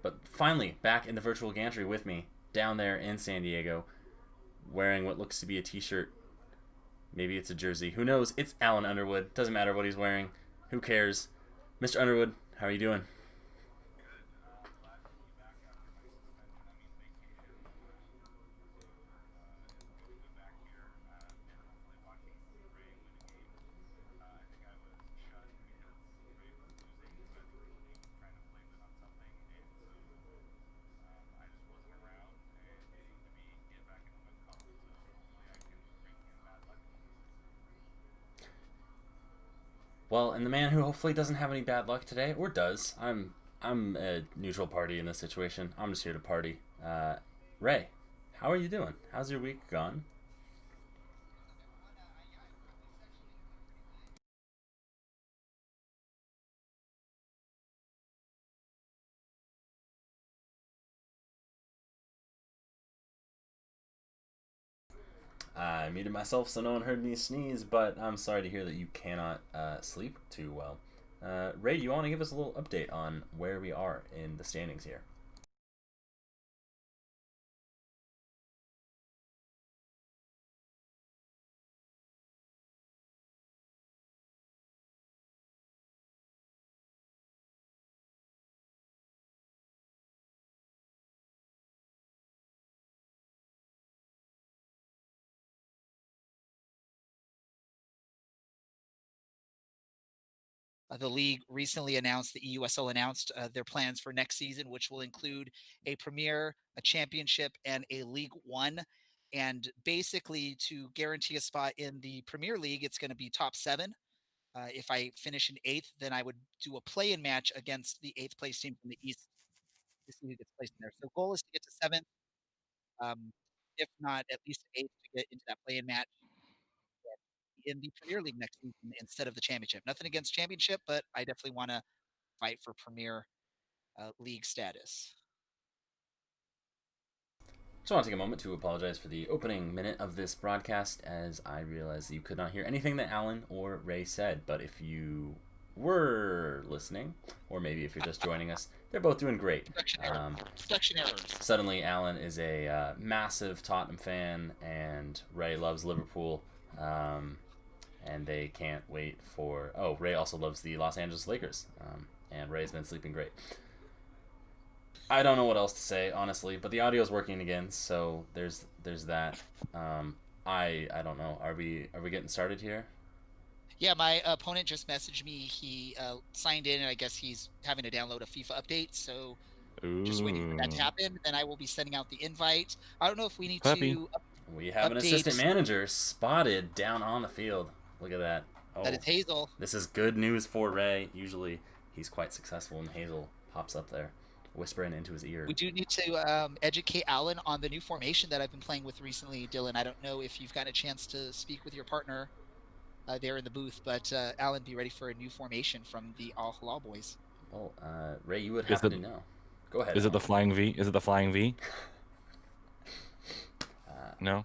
But finally, back in the virtual gantry with me, down there in San Diego, wearing what looks to be a t-shirt. Maybe it's a jersey. Who knows? It's Alan Underwood. Doesn't matter what he's wearing. Who cares? Mr. Underwood, how are you doing? Well, and the man who hopefully doesn't have any bad luck today, or does. I'm a neutral party in this situation. I'm just here to party. Ray, how are you doing? How's your week gone? I muted myself so no one heard me sneeze, but I'm sorry to hear that you cannot sleep too well. Ray, you want to give us a little update on where we are in the standings here? The league recently announced, the eUSL announced their plans for next season, which will include a Premier, a Championship, and a League One. And basically, to guarantee a spot in the Premier League, it's going to be top seven. If I finish in eighth, then I would do a play-in match against the eighth place team from the East to see who gets placed in there. So, goal is to get to seventh, um, if not at least eighth, to get into that play-in match in the Premier League next season instead of the Championship. Nothing against Championship, but I definitely want to fight for Premier League status. Just want to take a moment to apologize for the opening minute of this broadcast, as I realized that you could not hear anything that Alan or Ray said. But if you were listening, or maybe if you're just joining us, they're both doing great. Production errors. Suddenly, Alan is a massive Tottenham fan, and Ray loves Liverpool. And they can't wait for. Oh, Ray also loves the Los Angeles Lakers, and Ray's been sleeping great. I don't know what else to say, honestly, but the audio's working again, so there's that. I don't know. Are we getting started here? Yeah, my opponent just messaged me. He signed in, and I guess he's having to download a FIFA update. So just waiting for that to happen. Then I will be sending out the invite. I don't know if we need to. We have an assistant manager spotted down on the field. Look at that. Oh, that is Hazel. This is good news for Ray. Usually he's quite successful, and Hazel pops up there, whispering into his ear. We do need to educate Alan on the new formation that I've been playing with recently, Dylan. I don't know if you've got a chance to speak with your partner there in the booth, but Alan, be ready for a new formation from the Al Halal boys. Well, Ray, you would have to know. Go ahead. Is it the Flying V? Is it the Flying V? No?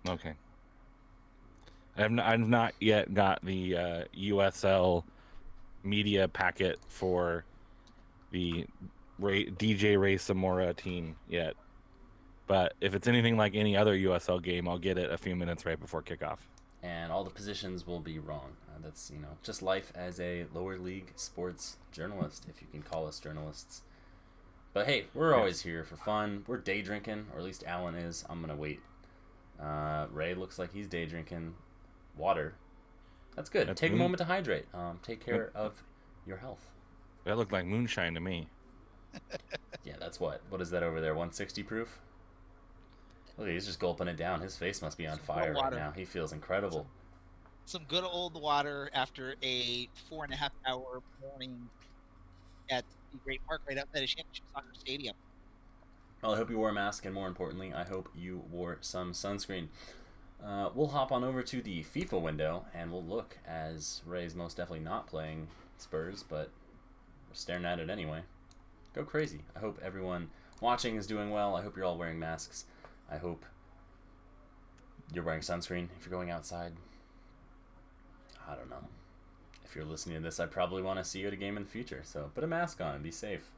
Okay. I've not yet got the USL media packet for the DJ Ray Samora team yet. But if it's anything like any other USL game, I'll get it a few minutes right before kickoff. And all the positions will be wrong. That's, just life as a lower league sports journalist, if you can call us journalists. But hey, we're always here for fun. We're day drinking, or at least Alan is. I'm going to wait. Ray looks like he's day drinking water. That's good. Take a moment to hydrate. Take care of your health. That looked like moonshine to me. Yeah, that's what is that over there? 160 proof? Look, he's just gulping it down. His face must be on fire right now. He feels incredible. Some good old water after a 4.5-hour morning at the Great Park right outside of Championship Soccer Stadium. Well, I hope you wore a mask, and more importantly, I hope you wore some sunscreen. We'll hop on over to the FIFA window, and we'll look, as Ray's most definitely not playing Spurs, but we're staring at it anyway. Go crazy. I hope everyone watching is doing well. I hope you're all wearing masks. I hope you're wearing sunscreen if you're going outside. I don't know. If you're listening to this, I probably want to see you at a game in the future, so put a mask on and be safe.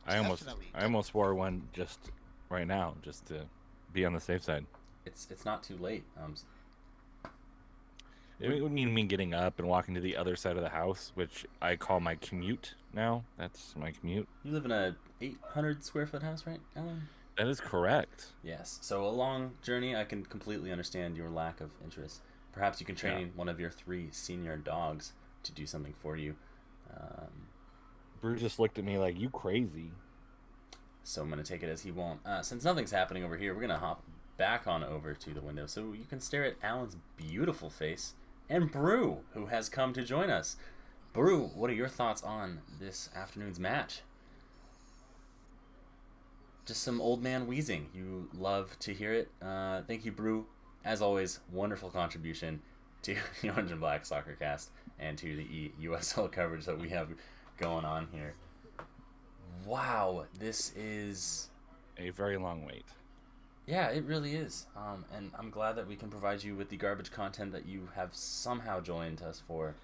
I Definitely. almost wore one just right now, just to be on the safe side. It's not too late. It would mean getting up and walking to the other side of the house, which I call my commute now. That's my commute. You live in a 800 square foot house, right, Alan? That is correct. Yes. So a long journey, I can completely understand your lack of interest. Perhaps you can train one of your 3 senior dogs to do something for you. Brew just looked at me like, you crazy. So I'm going to take it as he won't. Since nothing's happening over here, we're going to hop back on over to the window so you can stare at Alan's beautiful face and Brew, who has come to join us. Brew, what are your thoughts on this afternoon's match? Just some old man wheezing. You love to hear it. Thank you, Brew. As always, wonderful contribution to the Orange and Black Soccer Cast and to the eUSL coverage that we have going on here. Wow, this is a very long wait. Yeah, it really is. And I'm glad that we can provide you with the garbage content that you have somehow joined us for.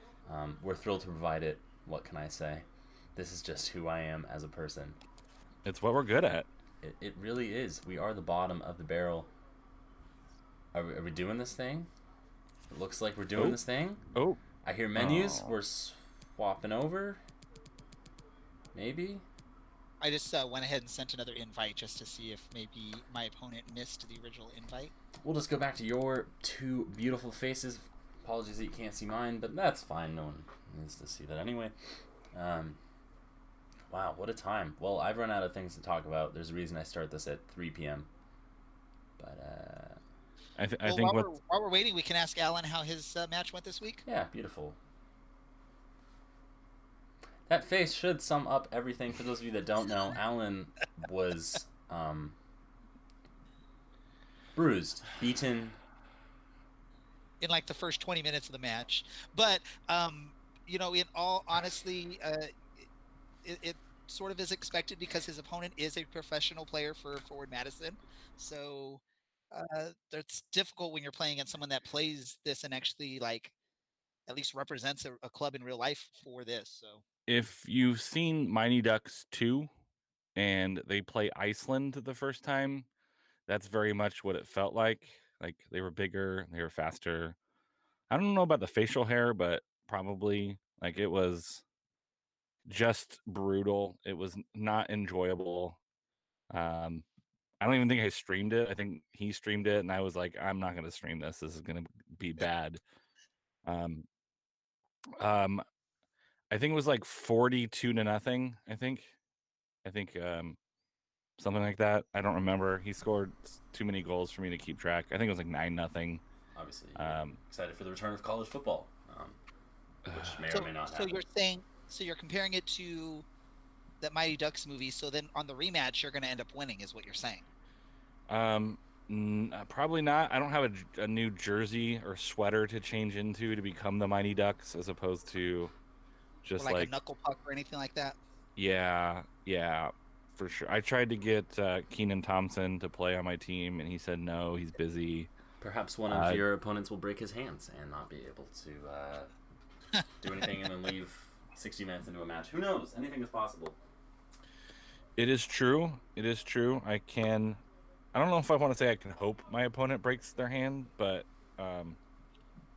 We're thrilled to provide it. What can I say? This is just who I am as a person. It's what we're good at. It really is. We are the bottom of the barrel. Are we doing this thing? It looks like we're doing this thing. Oh. I hear menus. We're swapping over. Maybe. I just went ahead and sent another invite just to see if maybe my opponent missed the original invite. We'll just go back to your 2 beautiful faces. Apologies that you can't see mine, but that's fine. No one needs to see that anyway. Wow, what a time. Well, I've run out of things to talk about. There's a reason I start this at 3 p.m. But I think while we're waiting, we can ask Alan how his match went this week. Yeah, beautiful. That face should sum up everything. For those of you that don't know, Alan was bruised, beaten. In like the first 20 minutes of the match. But, in all honesty, it sort of is expected because his opponent is a professional player for Forward Madison. So it's difficult when you're playing against someone that plays this and actually at least represents a club in real life for this. So if you've seen Mighty Ducks 2 and they play Iceland the first time, that's very much what it felt like. Like they were bigger, they were faster. I don't know about the facial hair, but probably it was just brutal. It was not enjoyable. I don't even think I streamed it. I think he streamed it, and I was like, I'm not going to stream this. This is going to be bad. I think it was 42-0. I think something like that. I don't remember. He scored too many goals for me to keep track. I think it was 9-0. Obviously, excited for the return of college football, which may or may not happen. So you're comparing it to that Mighty Ducks movie. So then on the rematch, you're going to end up winning, is what you're saying. Probably not. I don't have a new jersey or sweater to change into to become the Mighty Ducks, as opposed to just or a knuckle puck or anything like that. Yeah, for sure. I tried to get Keenan Thompson to play on my team, and he said no, he's busy. Perhaps one of your opponents will break his hands and not be able to do anything and then leave 60 minutes into a match. Who knows? Anything is possible. It is true. I don't know if I want to say I can hope my opponent breaks their hand, but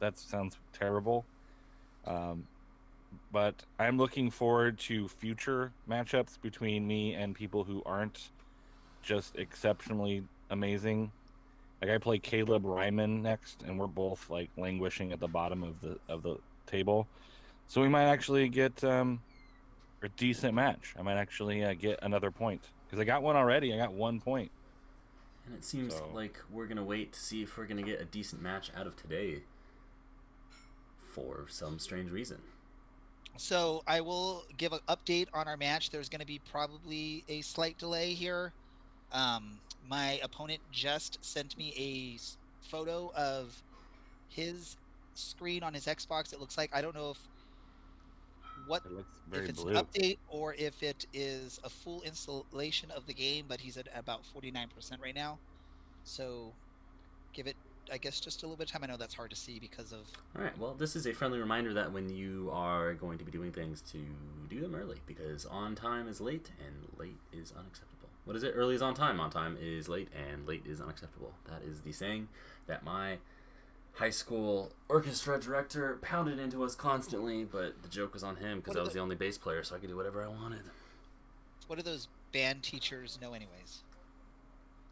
that sounds terrible. But I'm looking forward to future matchups between me and people who aren't just exceptionally amazing. I play Caleb Ryman next, and we're both languishing at the bottom of the table. So we might actually get a decent match. I might actually get another point because I got one already. I got 1 point. And it seems like we're going to wait to see if we're going to get a decent match out of today for some strange reason. So I will give an update on our match. There's going to be probably a slight delay here. My opponent just sent me a photo of his screen on his Xbox. It looks like, I don't know if it's blue. An update or if it is a full installation of the game, but he's at about 49% right now. So give it I guess just a little bit of time. I know that's hard to see because of. All right. Well, this is a friendly reminder that when you are going to be doing things, to do them early, because on time is late and late is unacceptable. What is it? Early is on time is late, and late is unacceptable. That is the saying that my high school orchestra director pounded into us constantly, but the joke was on him because I was the only bass player, so I could do whatever I wanted. What do those band teachers know, anyways?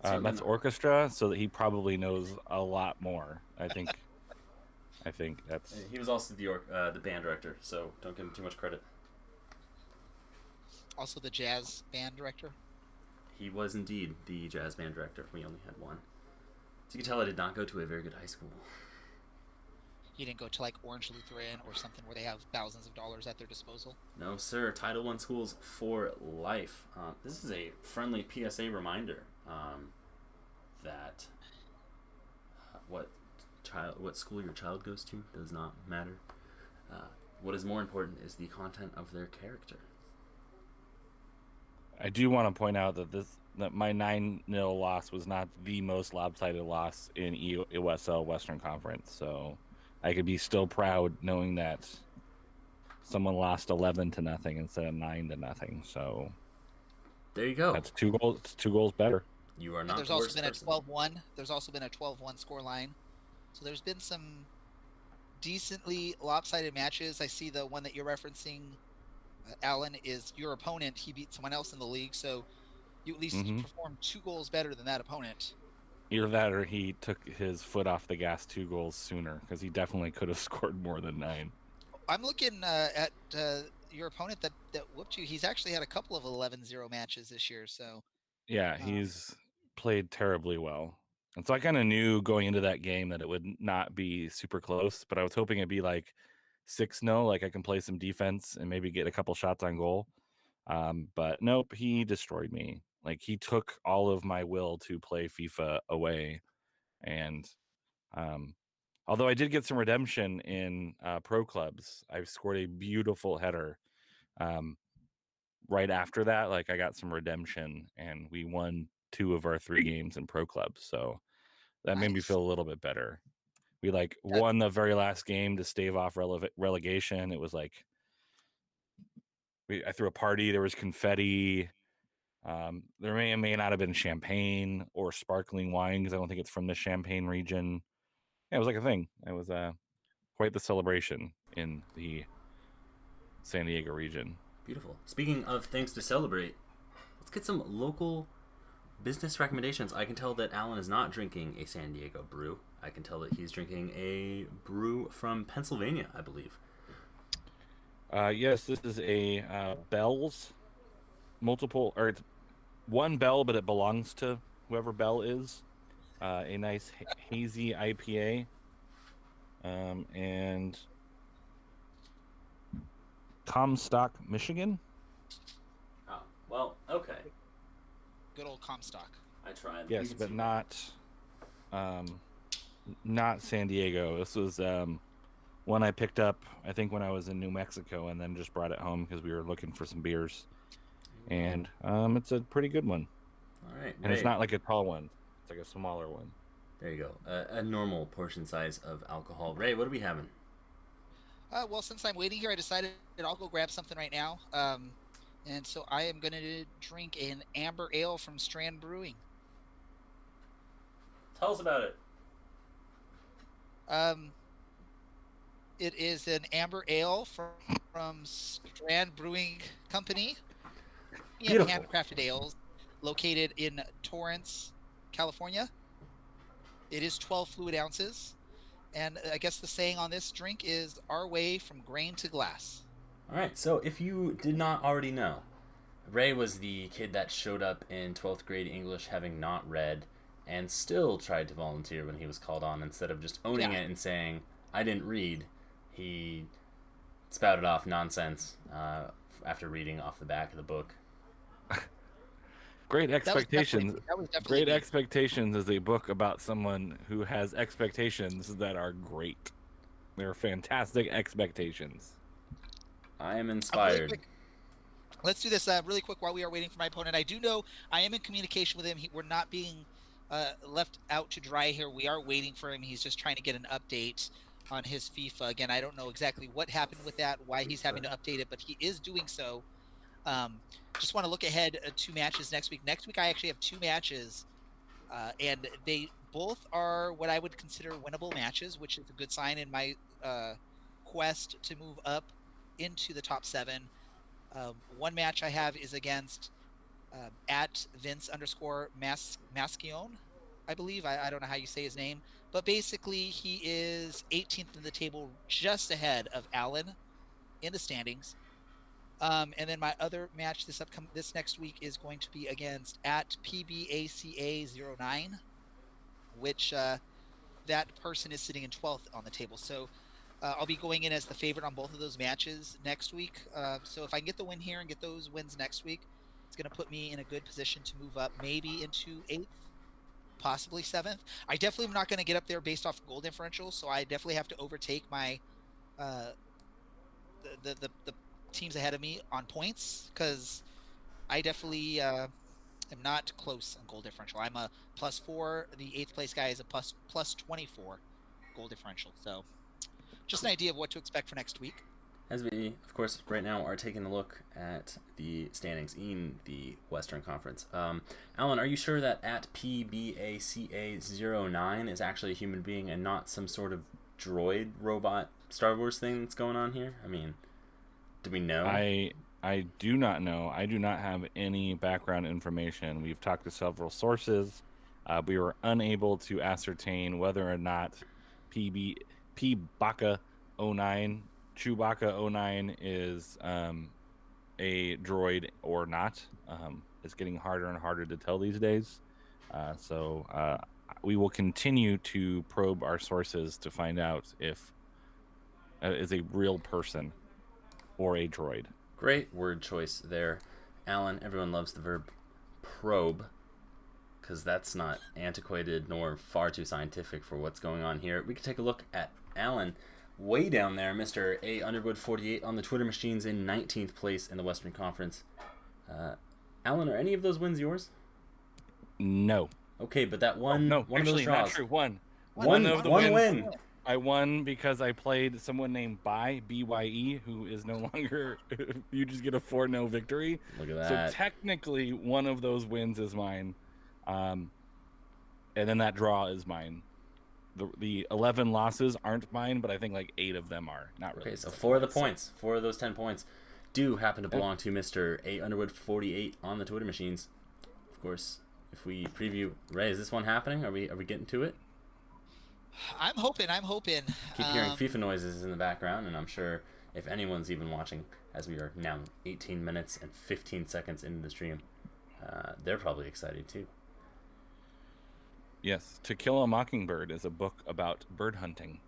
That's orchestra, so that he probably knows a lot more. I think that's. He was also the band director, so don't give him too much credit. Also, the jazz band director. He was indeed the jazz band director. We only had one, so you can tell I did not go to a very good high school. You didn't go to like Orange Lutheran or something where they have thousands of dollars at their disposal? No, sir. Title I schools for life. This is a friendly PSA reminder that what school your child goes to does not matter. What is more important is the content of their character. I do want to point out that my 9-0 loss was not the most lopsided loss in eUSL Western Conference, so I could be still proud knowing that someone lost 11-0 instead of 9-0. So there you go. That's 2 goals. It's 2 goals better. You are not. There's also been a 12-1. There's also been a 12-1 score line. So there's been some decently lopsided matches. I see the one that you're referencing, Alan, is your opponent. He beat someone else in the league, so you at least performed 2 goals better than that opponent. Either that or he took his foot off the gas 2 goals sooner, because he definitely could have scored more than 9. I'm looking at your opponent that whooped you. He's actually had a couple of 11-0 matches this year. So yeah, he's played terribly well. And so I kind of knew going into that game that it would not be super close, but I was hoping it'd be like 6-0, like I can play some defense and maybe get a couple shots on goal. But nope, he destroyed me. Like, he took all of my will to play FIFA away. And although I did get some redemption in pro clubs, I scored a beautiful header. Right after that, like, I got some redemption and we won 2 of our 3 games in pro clubs. So that made me feel a little bit better. We won the very last game to stave off relegation. It was like I threw a party. There was confetti. There may or may not have been champagne or sparkling wine, because I don't think it's from the Champagne region. Yeah, it was like a thing. It was quite the celebration in the San Diego region. Beautiful. Speaking of things to celebrate, let's get some local business recommendations. I can tell that Alan is not drinking a San Diego brew. I can tell that he's drinking a brew from Pennsylvania, I believe. Yes, this is a Bell's multiple, or it's one Bell, but it belongs to whoever Bell is. A nice hazy IPA. And Comstock, Michigan. Oh, well, okay. Good old Comstock. I tried. Yes, but not San Diego. This was one I picked up, I think, when I was in New Mexico, and then just brought it home because we were looking for some beers. And it's a pretty good one. All right. And it's not like a tall one. It's like a smaller one. There you go. A normal portion size of alcohol. Ray, what are we having? Well, since I'm waiting here, I decided that I'll go grab something right now. And so I am going to drink an amber ale from Strand Brewing. Tell us about it. It is an amber ale from Strand Brewing Company. Handcrafted ales located in Torrance, California. It is 12 fluid ounces. And I guess the saying on this drink is our way from grain to glass. All right, so if you did not already know, Ray was the kid that showed up in 12th grade English having not read and still tried to volunteer when he was called on. Instead of just owning it and saying, I didn't read, he spouted off nonsense after reading off the back of the book. Great Expectations. That was definitely Great me. Expectations is a book about someone who has expectations that are great. They're fantastic expectations. I am Really inspired. quick. Let's do this really quick while we are waiting for my opponent. I do know I am in communication with him. We're not being left out to dry here. We are waiting for him. He's just trying to get an update on his FIFA. Again, I don't know exactly what happened with that, why he's having to update it, but he is doing so. Just want to look ahead to matches next week. Next week, I actually have 2 matches, and they both are what I would consider winnable matches, which is a good sign in my quest to move up into the top 7. One match I have is against at Vince_Mascione, I believe. I don't know how you say his name, but basically he is 18th in the table, just ahead of Alan in the standings. And then my other match this next week is going to be against at PBACA09, which that person is sitting in 12th on the table. So I'll be going in as the favorite on both of those matches next week. So if I can get the win here and get those wins next week, it's going to put me in a good position to move up maybe into 8th, possibly 7th. I definitely am not going to get up there based off goal differential, so I definitely have to overtake my the teams ahead of me on points, because I definitely am not close on goal differential. I'm a +4. The 8th place guy is a plus 24 goal differential. So just an idea of what to expect for next week. As we, of course, right now are taking a look at the standings in the Western Conference. Alan, are you sure that at PBACA09 is actually a human being and not some sort of droid robot Star Wars thing that's going on here? I mean, do we know? I do not know. I do not have any background information. We've talked to several sources. We were unable to ascertain whether or not Chewbacca09 is a droid or not. It's getting harder and harder to tell these days. So we will continue to probe our sources to find out if it is a real person or a droid. Great word choice there, Alan. Everyone loves the verb probe, because that's not antiquated nor far too scientific for what's going on here. We can take a look at Alan way down there, Mr. A. Underwood 48 on the Twitter machines in 19th place in the Western Conference. Alan, are any of those wins yours? No. Okay, but that one, no, one actually, of those draws. not true. One of the win. I won because I played someone named BYE, who is no longer. You just get a 4-0 victory. Look at that. So technically, one of those wins is mine, and then that draw is mine. The 11 losses aren't mine, but I think like 8 of them are. Not really. Okay, so 4 of the points, 4 of those 10 points, do happen to belong to Mr. A. Underwood 48 on the Twitter machines. Of course, if we preview, Ray, is this one happening? Are we getting to it? I'm hoping. Keep hearing FIFA noises in the background, and I'm sure if anyone's even watching, as we are now 18 minutes and 15 seconds into the stream, they're probably excited too. Yes, To Kill a Mockingbird is a book about bird hunting.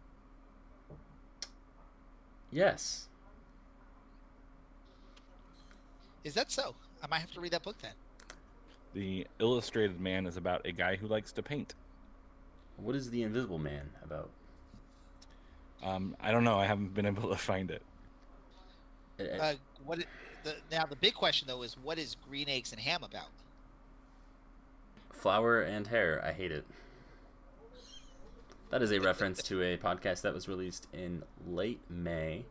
Yes. Is that so? I might have to read that book then. The Illustrated Man is about a guy who likes to paint. What is The Invisible Man about? I don't know. I haven't been able to find it. Now the big question though is, what is Green Eggs and Ham about? Flour and hair. I hate it. That is a reference to a podcast that was released in late May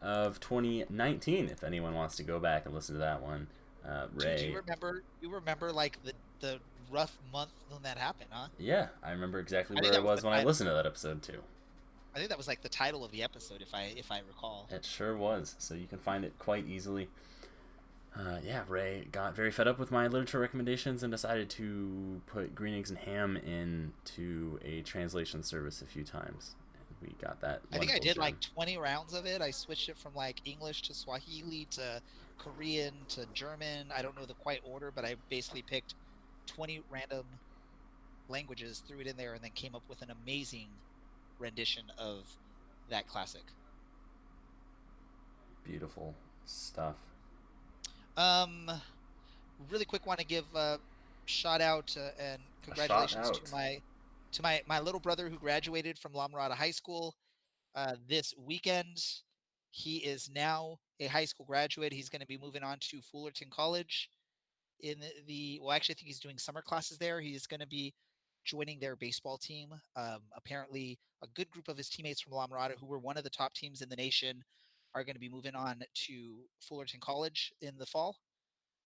of 2019. If anyone wants to go back and listen to that one, Ray. Do you remember like the rough month when that happened, huh? Yeah, I remember exactly where I was when I listened to that episode too. I think that was like the title of the episode, if I recall. It sure was. So you can find it quite easily. Yeah, Ray got very fed up with my literature recommendations and decided to put Green Eggs and Ham into a translation service a few times. And we got that. I think I did like 20 rounds of it. I switched it from like English to Swahili to Korean to German. I don't know the quite order, but I basically picked 20 random languages, threw it in there, and then came up with an amazing rendition of that classic. Beautiful stuff. Really quick, want to give a shout out and congratulations to my little brother who graduated from La Mirada High School this weekend. He is now a high school graduate. He's going to be moving on to Fullerton College actually I think he's doing summer classes there. He's going to be joining their baseball team. Apparently, a good group of his teammates from La Mirada, who were one of the top teams in the nation, are going to be moving on to Fullerton College in the fall.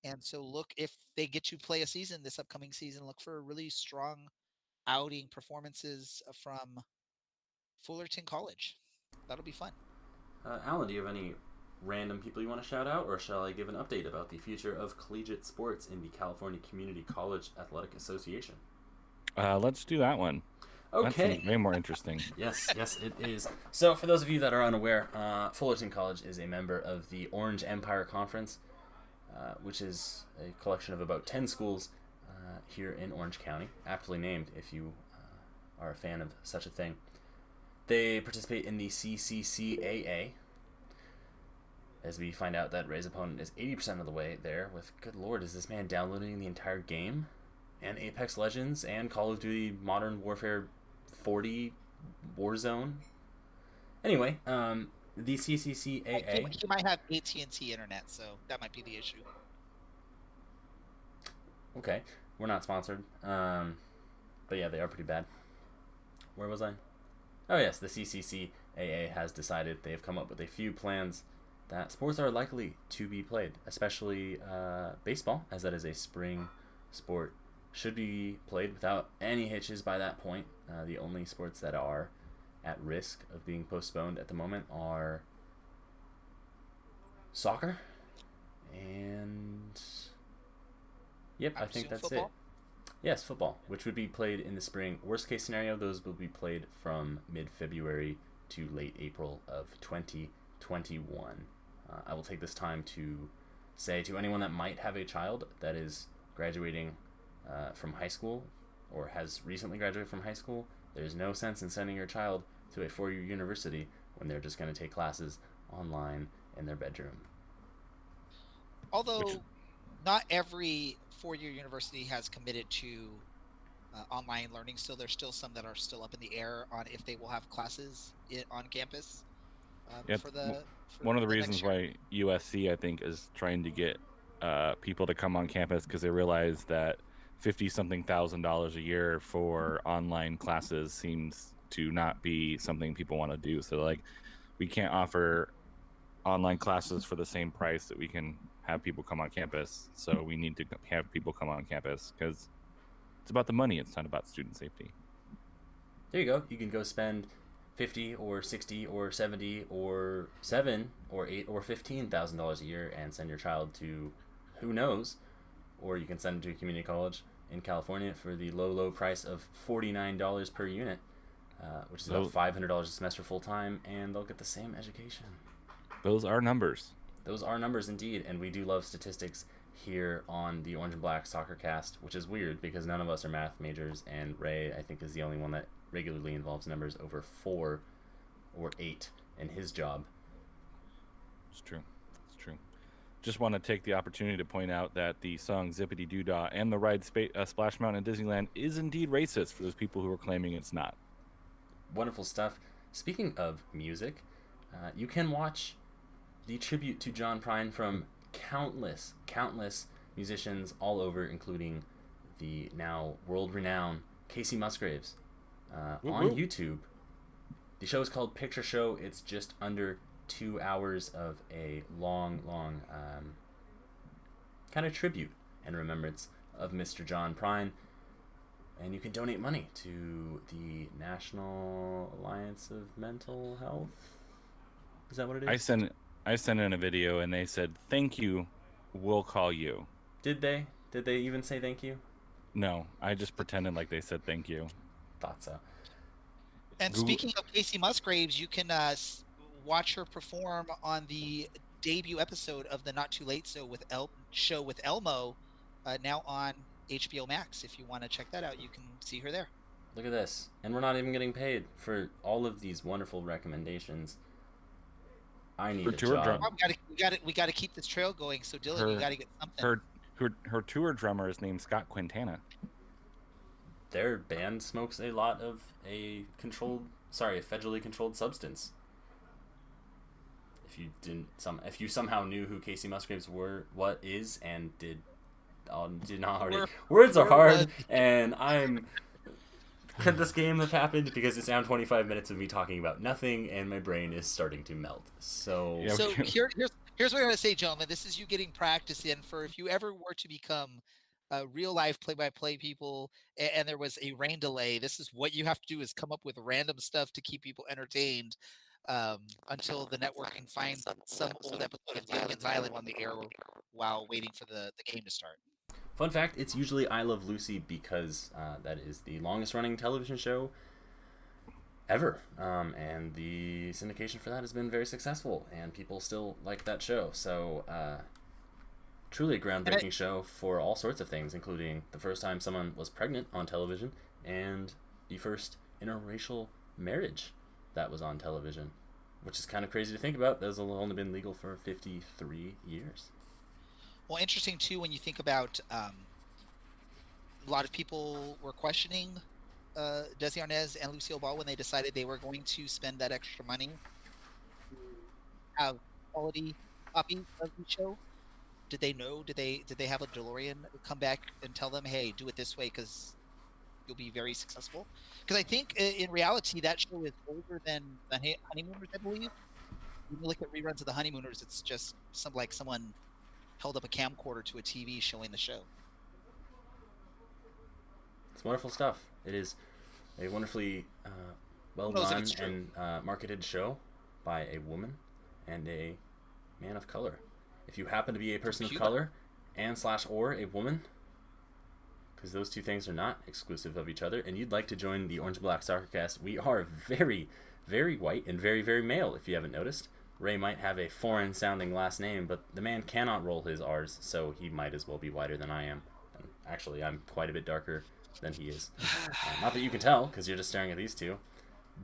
And so look, if they get to play a season this upcoming season, look for really strong outing performances from Fullerton College. That'll be fun. Alan, do you have any random people you want to shout out, or shall I give an update about the future of collegiate sports in the California Community College Athletic Association? Let's do that one. Okay. That's way more interesting. Yes, it is. So, for those of you that are unaware, Fullerton College is a member of the Orange Empire Conference, which is a collection of about 10 schools here in Orange County, aptly named if you are a fan of such a thing. They participate in the CCCAA, as we find out that Ray's opponent is 80% of the way there with, good lord, is this man downloading the entire game? And Apex Legends and Call of Duty Modern Warfare 40 Warzone? Anyway, the CCCAA... He might have AT&T internet, so that might be the issue. Okay, we're not sponsored. But yeah, they are pretty bad. Where was I? Oh yes, the CCCAA has decided they have come up with a few plans that sports are likely to be played, especially baseball, as that is a spring sport, should be played without any hitches by that point. The only sports that are at risk of being postponed at the moment are soccer and... Yep, I think that's football? it. Yes, football, which would be played in the spring. Worst case scenario, those will be played from mid-February to late April of 2021. I will take this time to say to anyone that might have a child that is graduating from high school or has recently graduated from high school, there's no sense in sending your child to a four-year university when they're just going to take classes online in their bedroom. Although not every four-year university has committed to online learning, so there's still some that are still up in the air on if they will have classes on campus. One of the reasons why USC, I think, is trying to get people to come on campus because they realize that $50-something thousand a year for online classes seems to not be something people want to do. So, like, we can't offer online classes for the same price that we can have people come on campus. So we need to have people come on campus because it's about the money. It's not about student safety. There you go. You can go spend $50 or $60 or $70 or $7 or $8 or $15,000 a year and send your child to who knows, or you can send them to a community college in California for the low price of $49 per unit, which is about $500 a semester full time, and they'll get the same education. Those are numbers. Those are numbers indeed, and we do love statistics here on the Orange and Black Soccer Cast, which is weird because none of us are math majors, and Ray, I think, is the only one that regularly involves numbers over 4 or 8 in his job. It's true. Just want to take the opportunity to point out that the song Zippity Doo Dah and the ride Splash Mountain in Disneyland is indeed racist for those people who are claiming it's not. Wonderful stuff. Speaking of music, you can watch the tribute to John Prine from countless musicians all over, including the now world-renowned Casey Musgraves on YouTube. The show is called Picture Show. It's just under 2 hours of a long kind of tribute and remembrance of Mr. John Prine. And you can donate money to the National Alliance of Mental Health. Is that what it is? I sent in a video and they said, "Thank you, we'll call you." Did they? Did they even say thank you? No, I just pretended like they said thank you. Thought so. And speaking of Casey Musgraves, you can watch her perform on the debut episode of the Not Too Late show with Elmo, now on HBO Max. If you want to check that out, you can see her there. Look at this. And we're not even getting paid for all of these wonderful recommendations. I need a job. We got to keep this trail going. So Dylan, you got to get something. Her tour drummer is named Scott Quintana. Their band smokes a lot of a federally controlled substance. If you somehow knew who Casey Musgraves did not already. Words are hard, and I'm could this game have happened? Because it's now 25 minutes of me talking about nothing, and my brain is starting to melt. So, Yeah. So here's what I'm going to say, gentlemen. This is you getting practice in for if you ever were to become real life play-by-play people, and there was a rain delay. This is what you have to do: is come up with random stuff to keep people entertained until the network can find some old episode of Gilligan's Island on the air while waiting for the game to start. fun fact, it's usually I Love Lucy because that is the longest running television show ever. And the syndication for that has been very successful, and people still like that show. So, truly a groundbreaking show for all sorts of things, including the first time someone was pregnant on television and the first interracial marriage that was on television, which is kind of crazy to think about. Those have only been legal for 53 years. Well, interesting too when you think about a lot of people were questioning Desi Arnaz and Lucille Ball when they decided they were going to spend that extra money to have quality copies of the show. Did they know? Did they have a DeLorean come back and tell them, "Hey, do it this way because you'll be very successful"? Because I think in reality that show is older than the Honeymooners, I believe. When you look at reruns of the Honeymooners, it's just someone held up a camcorder to a TV showing the show. It's wonderful stuff. It is a wonderfully well done and marketed show by a woman and a man of color. If you happen to be a person of color and/or a woman, because those two things are not exclusive of each other, and you'd like to join the Orange Black Soccer Cast, we are very, very white and very, very male, if you haven't noticed. Ray might have a foreign-sounding last name, but the man cannot roll his R's, so he might as well be whiter than I am. And actually, I'm quite a bit darker than he is. Not that you can tell, because you're just staring at these two.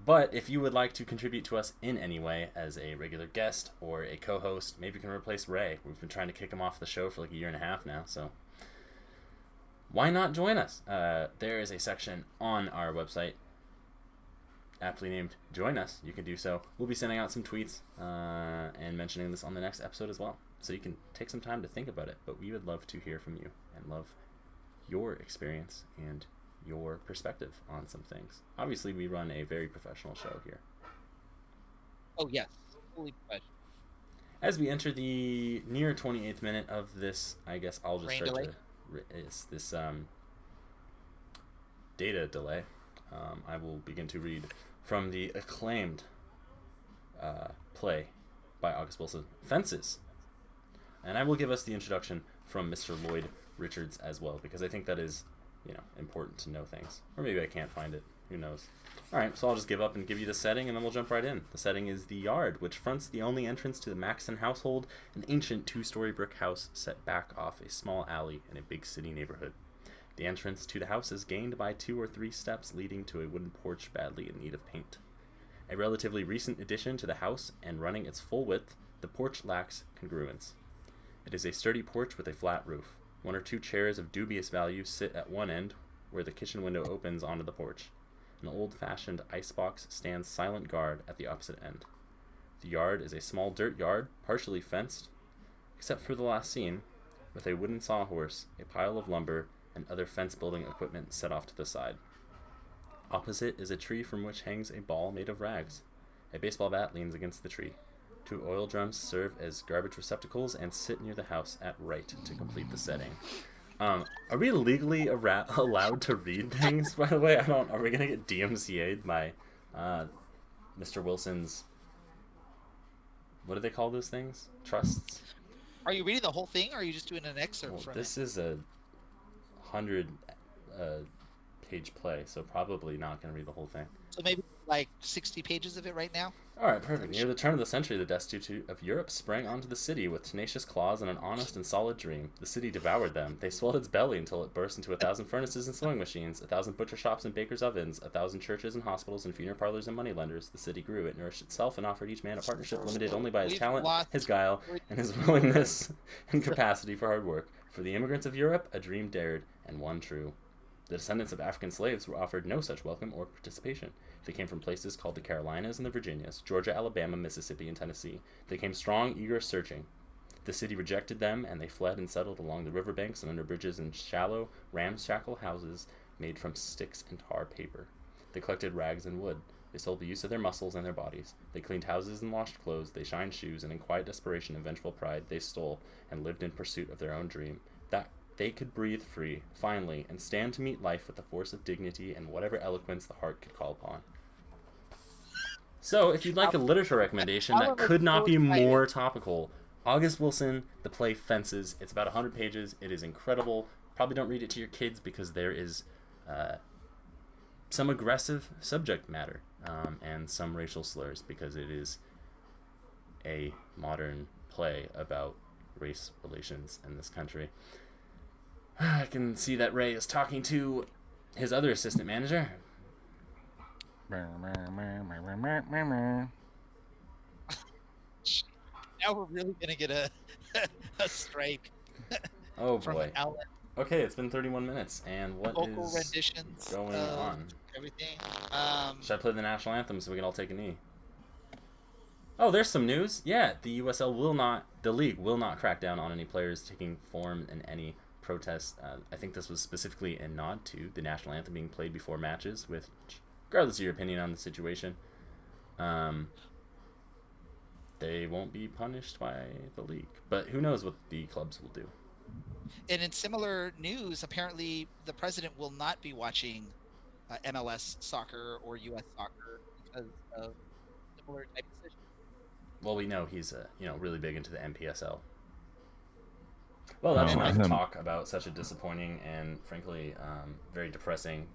But if you would like to contribute to us in any way as a regular guest or a co-host, maybe you can replace Ray. We've been trying to kick him off the show for like a year and a half now, so why not join us? There is a section on our website aptly named Join Us. You can do so. We'll be sending out some tweets and mentioning this on the next episode as well, so you can take some time to think about it. But we would love to hear from you and love your experience and your perspective on some things. Obviously, we run a very professional show here. Oh, yes. Fully professional. As we enter the near 28th minute of this, I guess I'll just start to... It's this data delay. I will begin to read from the acclaimed play by August Wilson, Fences. And I will give us the introduction from Mr. Lloyd Richards as well, because I think that is, important to know things. Or maybe I can't find it. Who knows? Alright, so I'll just give up and give you the setting, and then we'll jump right in. The setting is the yard, which fronts the only entrance to the Maxton household, an ancient two-story brick house set back off a small alley in a big city neighborhood. The entrance to the house is gained by 2 or 3 steps leading to a wooden porch badly in need of paint. A relatively recent addition to the house, and running its full width, the porch lacks congruence. It is a sturdy porch with a flat roof. 1 or 2 chairs of dubious value sit at one end, where the kitchen window opens onto the porch. An old-fashioned icebox stands silent guard at the opposite end. The yard is a small dirt yard, partially fenced, except for the last scene, with a wooden sawhorse, a pile of lumber, and other fence-building equipment set off to the side. Opposite is a tree from which hangs a ball made of rags. A baseball bat leans against the tree. 2 oil drums serve as garbage receptacles and sit near the house at right to complete the setting. Are we legally allowed to read things, by the way? Are we going to get DMCA'd by Mr. Wilson's, what do they call those things? Trusts? Are you reading the whole thing, or are you just doing an excerpt from this is a 100 page play, so probably not going to read the whole thing. So maybe like 60 pages of it right now? Alright, perfect. Near the turn of the century, the destitute of Europe sprang onto the city with tenacious claws and an honest and solid dream. The city devoured them. They swelled its belly until it burst into 1,000 furnaces and sewing machines, 1,000 butcher shops and bakers' ovens, 1,000 churches and hospitals and funeral parlors and moneylenders. The city grew. It nourished itself and offered each man a partnership limited only by his talent, his guile, and his willingness and capacity for hard work. For the immigrants of Europe, a dream dared and one true. The descendants of African slaves were offered no such welcome or participation. They came from places called the Carolinas and the Virginias, Georgia, Alabama, Mississippi, and Tennessee. They came strong, eager, searching. The city rejected them, and they fled and settled along the riverbanks and under bridges in shallow, ramshackle houses made from sticks and tar paper. They collected rags and wood. They sold the use of their muscles and their bodies. They cleaned houses and washed clothes. They shined shoes, and in quiet desperation and vengeful pride, they stole and lived in pursuit of their own dream. That they could breathe free, finally, and stand to meet life with the force of dignity and whatever eloquence the heart could call upon. So, if you'd like a literature recommendation that could not be more topical, August Wilson, The Play Fences. It's about 100 pages. It is incredible. Probably don't read it to your kids because there is some aggressive subject matter and some racial slurs because it is a modern play about race relations in this country. I can see that Ray is talking to his other assistant manager. Now we're really gonna get a strike. Oh from boy. Alan. Okay, it's been 31 minutes, and what Vocal is renditions going of on? everything. Should I play the national anthem so we can all take a knee? Oh, there's some news. Yeah, the the league will not crack down on any players taking form in any protest. I think this was specifically a nod to the national anthem being played before matches, which, regardless of your opinion on the situation, they won't be punished by the league. But who knows what the clubs will do. And in similar news, apparently the president will not be watching MLS soccer or U.S. soccer because of similar type decisions. Well, we know he's really big into the NPSL. Well, that's enough talk about such a disappointing and frankly very depressing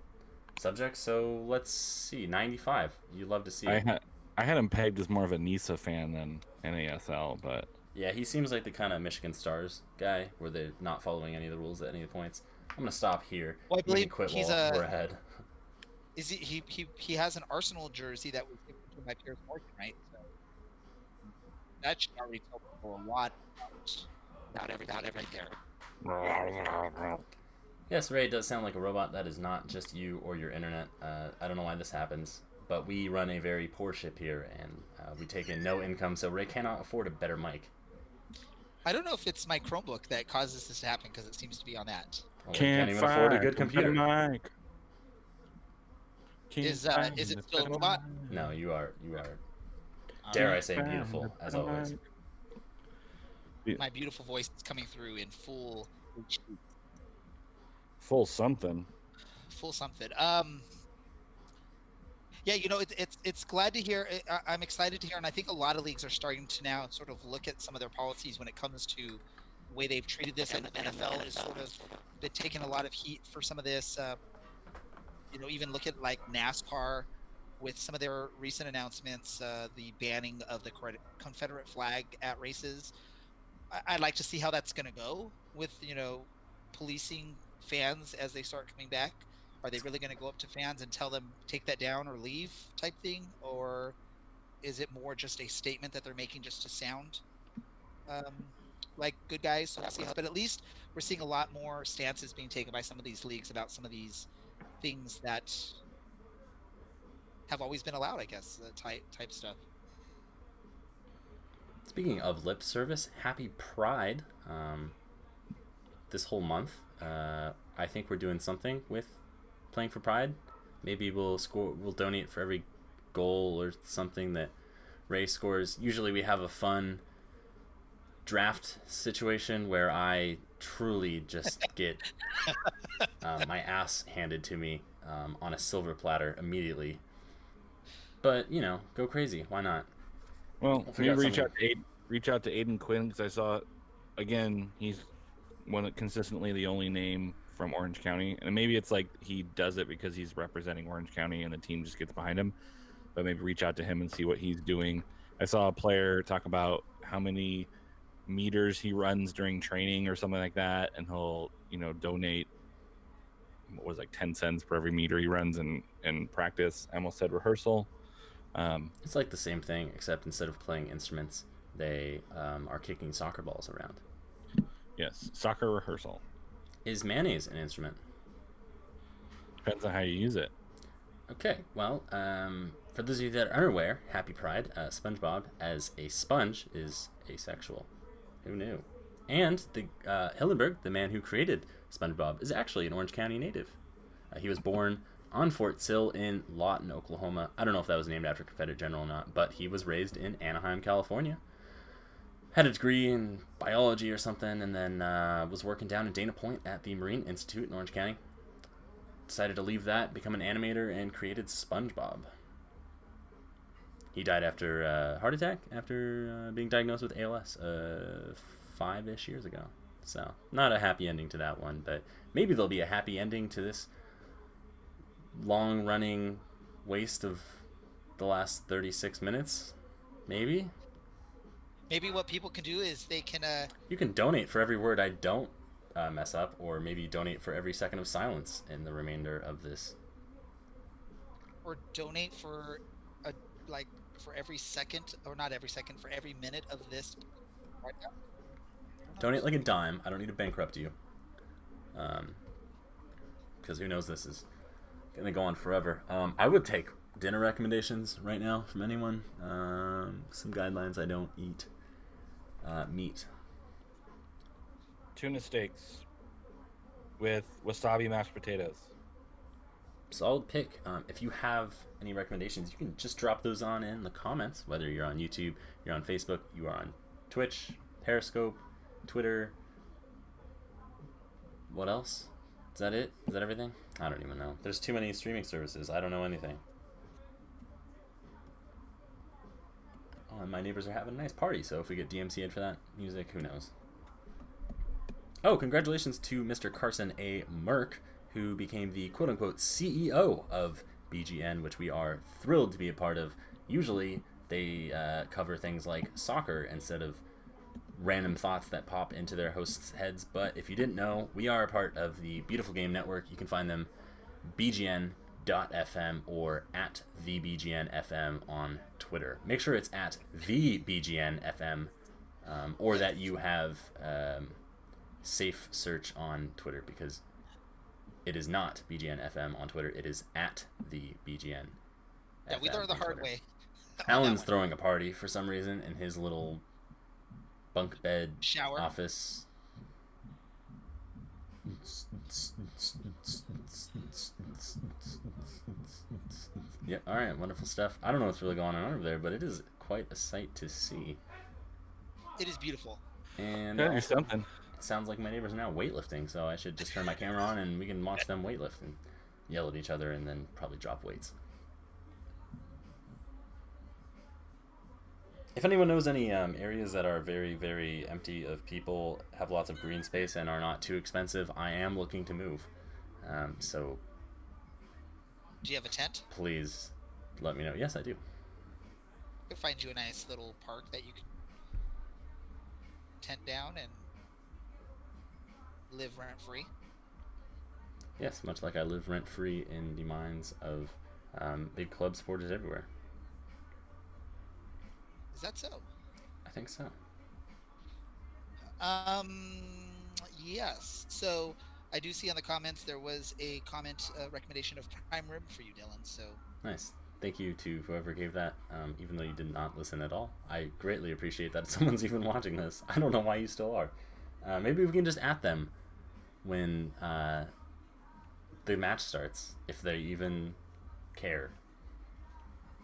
subject. So let's see, 95. You love to see it. I had him pegged as more of a NISA fan than NASL, but yeah, he seems like the kind of Michigan Stars guy where they're not following any of the rules at any of the points. I'm gonna stop here. Well, I believe quit he's while we're ahead. Is he has an Arsenal jersey that was given to by Piers Morgan, right? So that should already tell people a lot about everything there. Yes, Ray does sound like a robot. That is not just you or your internet. I don't know why this happens, but we run a very poor ship here, and we take in no income, so Ray cannot afford a better mic. I don't know if it's my Chromebook that causes this to happen because it seems to be on that. Well, can't even afford a good computer. Mic. Is it still a robot? No, you are. Dare I say, beautiful as always. My beautiful voice is coming through in full something. Full something. Yeah, it's glad to hear. I'm excited to hear, and I think a lot of leagues are starting to now sort of look at some of their policies when it comes to the way they've treated this. And the NFL has sort of been taking a lot of heat for some of this. Even look at like NASCAR with some of their recent announcements, the banning of the Confederate flag at races. I'd like to see how that's going to go with policing fans as they start coming back. Are they really going to go up to fans and tell them take that down or leave type thing? Or is it more just a statement that they're making just to sound like good guys? So we'll see how, but at least we're seeing a lot more stances being taken by some of these leagues about some of these things that have always been allowed, I guess, type stuff. Speaking of lip service, happy Pride this whole month. I think we're doing something with playing for Pride. Maybe we'll donate for every goal or something that Ray scores. Usually we have a fun draft situation where I truly just get my ass handed to me on a silver platter immediately. But go crazy. Why not? Well, maybe reach out to Aiden Quinn, because I saw, again, he's consistently the only name from Orange County, and maybe it's like he does it because he's representing Orange County and the team just gets behind him. But maybe reach out to him and see what he's doing. I saw a player talk about how many meters he runs during training or something like that, and he'll donate 10 cents per every meter he runs in practice. I almost said rehearsal. It's like the same thing, except instead of playing instruments, they are kicking soccer balls around. Yes, soccer rehearsal. Is mayonnaise an instrument? Depends on how you use it. Okay, well, for those of you that are unaware, happy Pride. SpongeBob as a sponge is asexual. Who knew? And the Hillenburg, the man who created SpongeBob, is actually an Orange County native. He was born on Fort Sill in Lawton, Oklahoma. I don't know if that was named after a Confederate general or not, but he was raised in Anaheim, California. Had a degree in biology or something, and then was working down in Dana Point at the Marine Institute in Orange County. Decided to leave that, become an animator, and created SpongeBob. He died after a heart attack after being diagnosed with ALS 5-ish years ago. So, not a happy ending to that one, but maybe there'll be a happy ending to this long-running waste of the last 36 minutes. Maybe? Maybe what people can do is they can... You can donate for every word I don't mess up, or maybe donate for every second of silence in the remainder of this. Or donate for for every second, or not every second, for every minute of this right now. Donate like a dime. I don't need to bankrupt you. Because who knows, this is going to go on forever. I would take dinner recommendations right now from anyone. Some guidelines: I don't eat meat. Tuna steaks with wasabi mashed potatoes. Solid pick. If you have any recommendations, you can just drop those on in the comments, whether you're on YouTube, you're on Facebook, you are on Twitch, Periscope, Twitter. What else? Is that it? Is that everything? I don't even know. There's too many streaming services. I don't know anything. Oh, and my neighbors are having a nice party, so if we get DMCA'd for that music, who knows? Oh, congratulations to Mr. Carson A. Merck, who became the quote-unquote CEO of BGN, which we are thrilled to be a part of. Usually, they cover things like soccer instead of random thoughts that pop into their hosts' heads. But if you didn't know, we are a part of the Beautiful Game Network. You can find them bgn.fm or at the BGNFM on Twitter. Make sure it's at the BGNFM, or that you have safe search on Twitter, because it is not BGNFM on Twitter. It is at the BGN. Yeah, we learned the hard way. Alan's throwing a party for some reason in his little bunk bed shower office. Yeah, alright, wonderful stuff. I don't know what's really going on over there, but it is quite a sight to see. It is beautiful. And Gotta do something. sounds like my neighbors are now weightlifting, so I should just turn my camera on and we can watch them weightlift and yell at each other and then probably drop weights. If anyone knows any areas that are very, very empty of people, have lots of green space, and are not too expensive, I am looking to move. So do you have a tent? Please let me know. Yes, I do. I can find you a nice little park that you can tent down and live rent-free. Yes, much like I live rent-free in the minds of big club supporters everywhere. Is that so? I think so. Yes. So I do see on the comments there was a comment recommendation of prime rib for you, Dylan. So nice. Thank you to whoever gave that, even though you did not listen at all. I greatly appreciate that someone's even watching this. I don't know why you still are. Maybe we can just at them when the match starts, if they even care.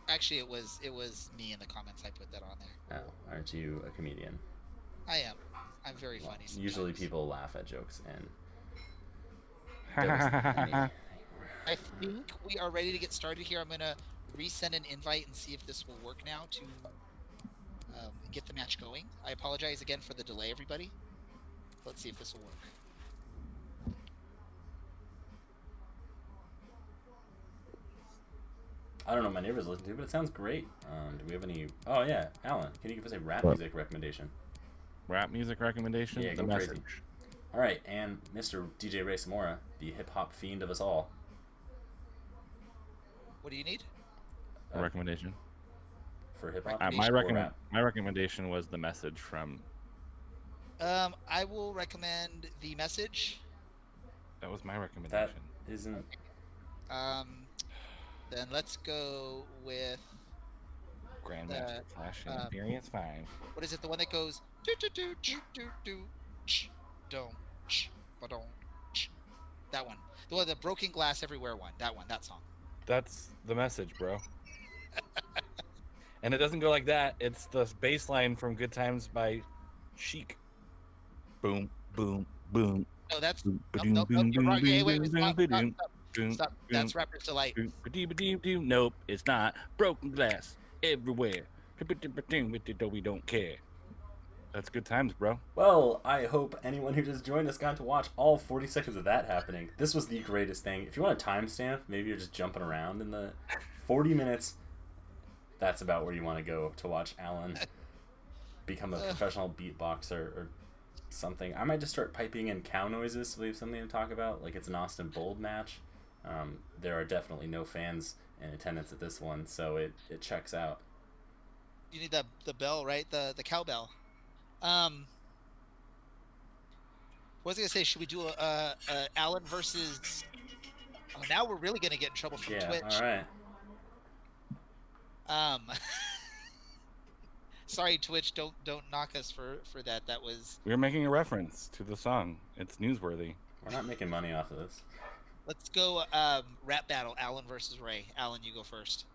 Actually, it was me in the comments. I put that on there. Oh, aren't you a comedian? I am. I'm very funny sometimes. Usually people laugh at jokes, and I think we are ready to get started here. I'm going to resend an invite and see if this will work now to get the match going. I apologize again for the delay, everybody. Let's see if this will work. I don't know what my neighbors listen to, but it sounds great. Do we have any... Oh, yeah. Alan, can you give us a rap music recommendation? Rap music recommendation? Yeah, The go Message. crazy. All right, and Mr. DJ Ray Samora, the hip-hop fiend of us all. What do you need? A recommendation. For hip-hop? My recommendation was The Message from... I will recommend The Message. That was my recommendation. That isn't... Then let's go with Grandmaster Flash Experience 5. What is it? The one that goes do do do do do do ch don't ch ba don't ch. That one. The broken glass everywhere one. That one. That song. That's the message, bro. And it doesn't go like that. It's the bass line from Good Times by Chic. Boom, boom, boom. No, that's boom, nope. You're wrong. Hey, wait, stop. boom, That's Rapper's Delight. Nope, it's not. Broken glass everywhere. We don't care. That's Good Times, bro. Well, I hope anyone who just joined us got to watch all 40 seconds of that happening. This was the greatest thing. If you want a timestamp, maybe you're just jumping around in the 40 minutes. That's about where you want to go to watch Alan become a professional beatboxer or something. I might just start piping in cow noises so we have something to talk about, like it's an Austin Bold match. There are definitely no fans in attendance at this one, so it checks out. You need the bell, right? The cowbell. What was I gonna say? Should we do a Alan versus? Oh, now we're really gonna get in trouble from Twitch. All right. Sorry, Twitch. Don't knock us for that. That was. We're making a reference to the song. It's newsworthy. We're not making money off of this. Let's go rap battle. Alan versus Ray. Alan, you go first.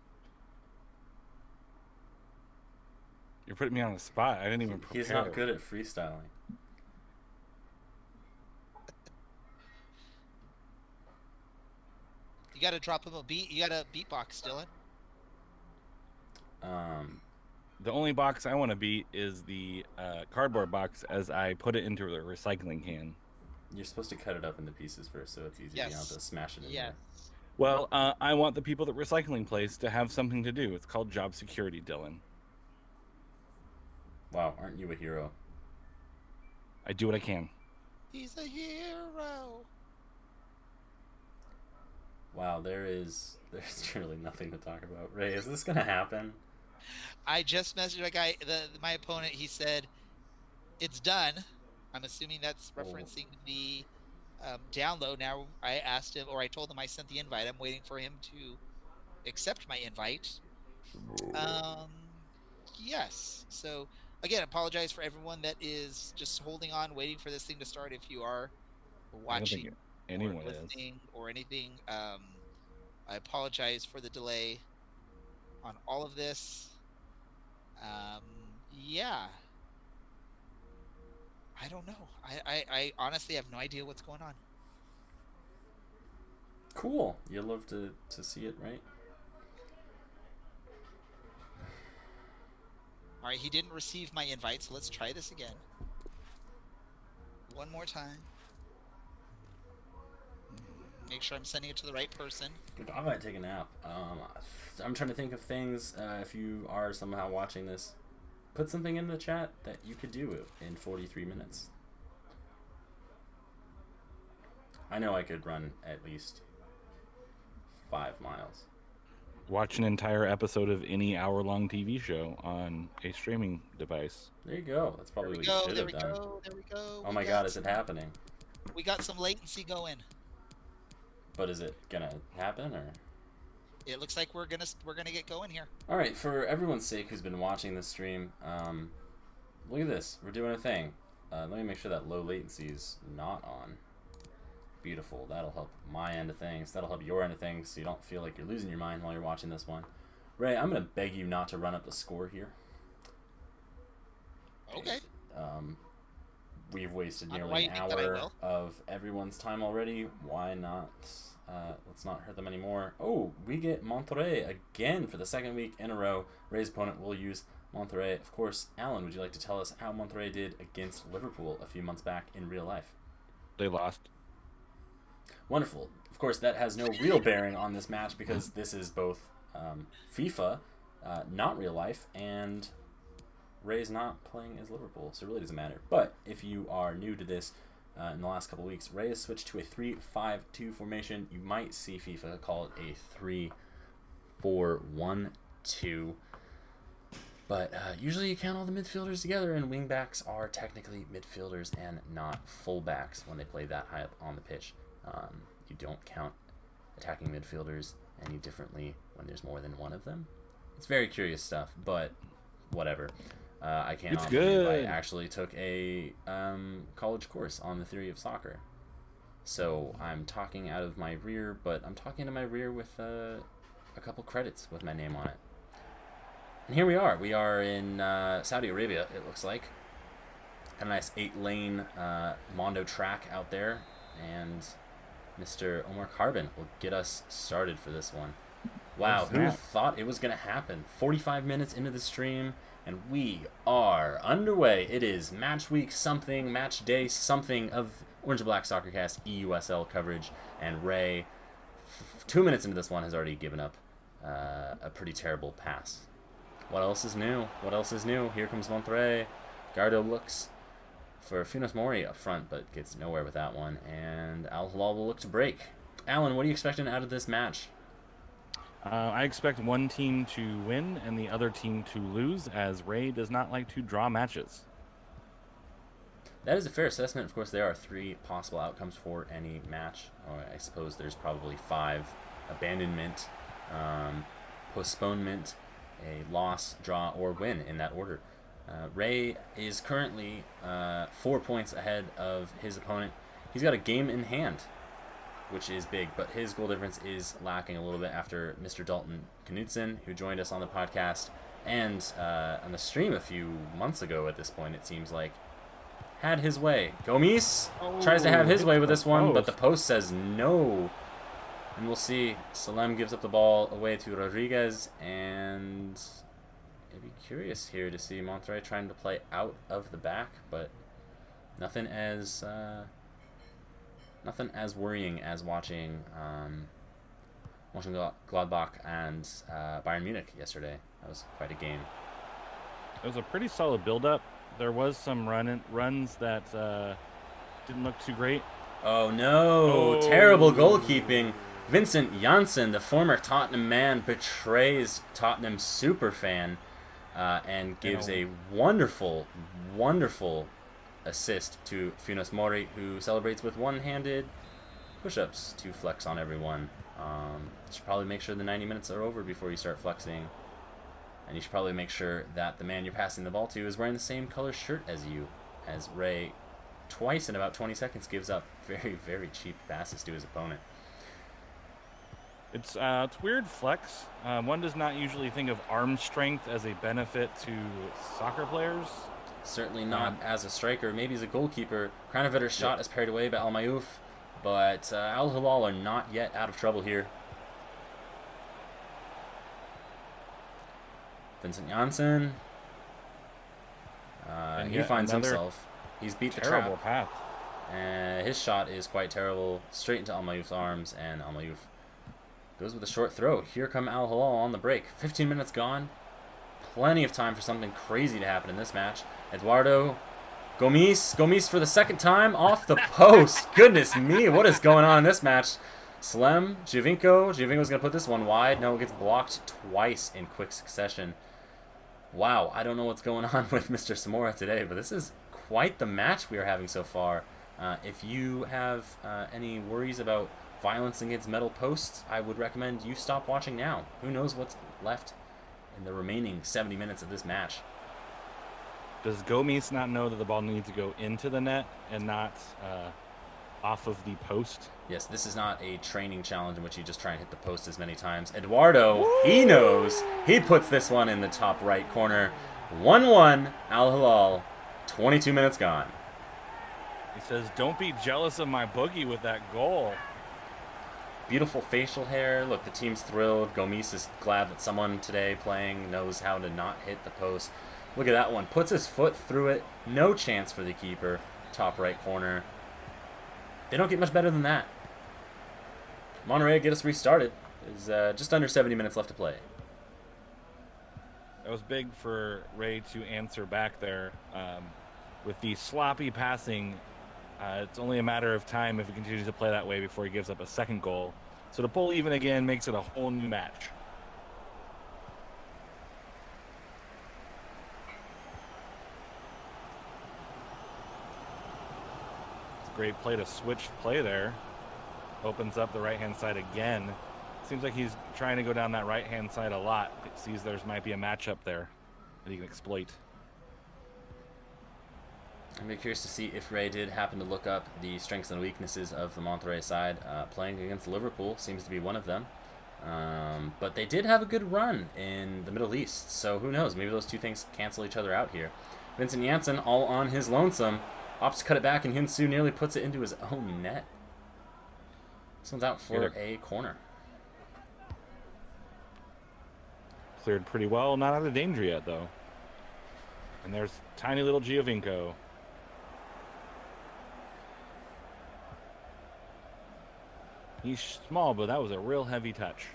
You're putting me on the spot. I didn't even prepare. He's not good at freestyling. You got to drop him a beat. You got to beatbox, Dylan. The only box I want to beat is the cardboard box as I put it into the recycling can. You're supposed to cut it up into pieces first, so it's easy. Yes. You don't have to smash it in there. Well, I want the people at the recycling place to have something to do. It's called job security, Dylan. Wow, aren't you a hero? I do what I can. He's a hero. Wow, there's truly nothing to talk about. Ray, is this gonna happen? I just messaged a guy, my opponent. He said, "It's done." I'm assuming that's referencing the download. Now I asked him, or I told him I sent the invite. I'm waiting for him to accept my invite. Yes. So again, apologize for everyone that is just holding on, waiting for this thing to start. If you are watching or listening or anything, I apologize for the delay on all of this. Yeah. I don't know. I honestly have no idea what's going on. Cool. You'd love to see it, right? All right, he didn't receive my invite, so let's try this again. One more time. Make sure I'm sending it to the right person. I might take a nap. I'm trying to think of things. If you are somehow watching this, put something in the chat that you could do in 43 minutes. I know I could run at least 5 miles. Watch an entire episode of any hour-long TV show on a streaming device. There you go. That's probably what you should have done. There we go. Oh my God, is it happening? We got some latency going. But is it gonna happen, or? It looks like we're gonna get going here. All right, for everyone's sake who's been watching this stream, look at this. We're doing a thing. Let me make sure that low latency is not on. Beautiful. That'll help my end of things. That'll help your end of things, so you don't feel like you're losing your mind while you're watching this one. Ray, I'm gonna beg you not to run up the score here. Okay. We've wasted nearly an hour of everyone's time already. Why not? Let's not hurt them anymore. Oh, we get Monterrey again for the second week in a row. Ray's opponent will use Monterrey. Of course, Alan, would you like to tell us how Monterrey did against Liverpool a few months back in real life? They lost. Wonderful. Of course, that has no real bearing on this match because this is both FIFA, not real life, and Ray's not playing as Liverpool, so it really doesn't matter. But if you are new to this in the last couple of weeks, Ray has switched to a 3-5-2 formation. You might see FIFA call it a 3-4-1-2. But usually you count all the midfielders together, and wingbacks are technically midfielders and not fullbacks when they play that high up on the pitch. You don't count attacking midfielders any differently when there's more than one of them. It's very curious stuff, but whatever. I can't. It's good. I actually took a college course on the theory of soccer. So I'm talking out of my rear, but I'm talking to my rear with a couple credits with my name on it. And here we are. We are in Saudi Arabia, it looks like. Got a nice 8-lane Mondo track out there. And Mr. Omar Carbon will get us started for this one. Wow, who thought it was going to happen? 45 minutes into the stream, and we are underway. It is match week something, match day something of Orange and Black Soccercast eUSL coverage. And Ray, 2 minutes into this one, has already given up a pretty terrible pass. What else is new? What else is new? Here comes Monterrey. Gardo looks for Funes Mori up front, but gets nowhere with that one. And Al Hilal will look to break. Alan, what are you expecting out of this match? I expect one team to win and the other team to lose, as Ray does not like to draw matches. That is a fair assessment. Of course, there are 3 possible outcomes for any match. Or I suppose there's probably 5. Abandonment, postponement, a loss, draw, or win in that order. Ray is currently 4 points ahead of his opponent. He's got a game in hand, which is big, but his goal difference is lacking a little bit after Mr. Dalton Knudsen, who joined us on the podcast and on the stream a few months ago at this point, it seems like, had his way. Gomis tries to have his way with this one, but the post says no. And we'll see. Salem gives up the ball away to Rodriguez, and I'd be curious here to see Monterrey trying to play out of the back, but nothing as worrying as watching Gladbach and Bayern Munich yesterday. That was quite a game. It was a pretty solid build-up. There was some runs that didn't look too great. Oh no! Terrible goalkeeping. Vincent Janssen, the former Tottenham man, betrays Tottenham superfan and gives a wonderful, wonderful assist to Funes Mori, who celebrates with one-handed push-ups to flex on everyone. You should probably make sure the 90 minutes are over before you start flexing. And you should probably make sure that the man you're passing the ball to is wearing the same color shirt as you, as Ray twice in about 20 seconds gives up very, very cheap passes to his opponent. It's weird flex. One does not usually think of arm strength as a benefit to soccer players. Certainly not as a striker. Maybe as a goalkeeper. Kranevetter's shot is parried away by Al Mayouf, but Al Hilal are not yet out of trouble here. Vincent Janssen. He finds himself. He's beat the trap. Terrible path. And his shot is quite terrible. Straight into Al Mayouf's arms, and Al Mayouf goes with a short throw. Here come Al Hilal on the break. 15 minutes gone. Plenty of time for something crazy to happen in this match. Eduardo Gomis for the second time off the post. Goodness me, what is going on in this match? Slem, Giovinco's going to put this one wide. No, it gets blocked twice in quick succession. Wow, I don't know what's going on with Mr. Samora today, but this is quite the match we are having so far. If you have any worries about violence against metal posts, I would recommend you stop watching now. Who knows what's left in the remaining 70 minutes of this match. Does Gomis not know that the ball needs to go into the net and not off of the post? Yes, this is not a training challenge in which you just try and hit the post as many times. Eduardo, he knows. He puts this one in the top right corner. 1-1, Al Hilal. 22 minutes gone. He says, don't be jealous of my boogie with that goal. Beautiful facial hair. Look, the team's thrilled. Gomis is glad that someone today playing knows how to not hit the post. Look at that one. Puts his foot through it. No chance for the keeper. Top right corner. They don't get much better than that. Monterrey get us restarted. There's just under 70 minutes left to play. That was big for Ray to answer back there. With the sloppy passing, it's only a matter of time if he continues to play that way before he gives up a second goal. So to pull even again makes it a whole new match. It's a great play to switch play there. Opens up the right-hand side again. Seems like he's trying to go down that right-hand side a lot. It sees there might be a matchup there that he can exploit. I'm very curious to see if Ray did happen to look up the strengths and weaknesses of the Monterrey side. Playing against Liverpool seems to be one of them. But they did have a good run in the Middle East, so who knows? Maybe those two things cancel each other out here. Vincent Janssen, all on his lonesome, opts to cut it back, and Hyun-Soo nearly puts it into his own net. This one's out for a corner. Cleared pretty well, not out of danger yet, though. And there's tiny little Giovinco. He's small, but that was a real heavy touch.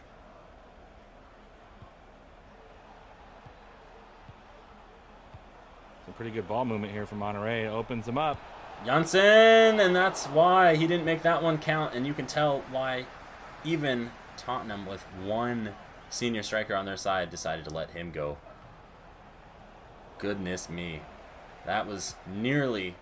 Some pretty good ball movement here from Monterrey. Opens him up. Janssen, and that's why he didn't make that one count. And you can tell why even Tottenham, with one senior striker on their side, decided to let him go. Goodness me. That was nearly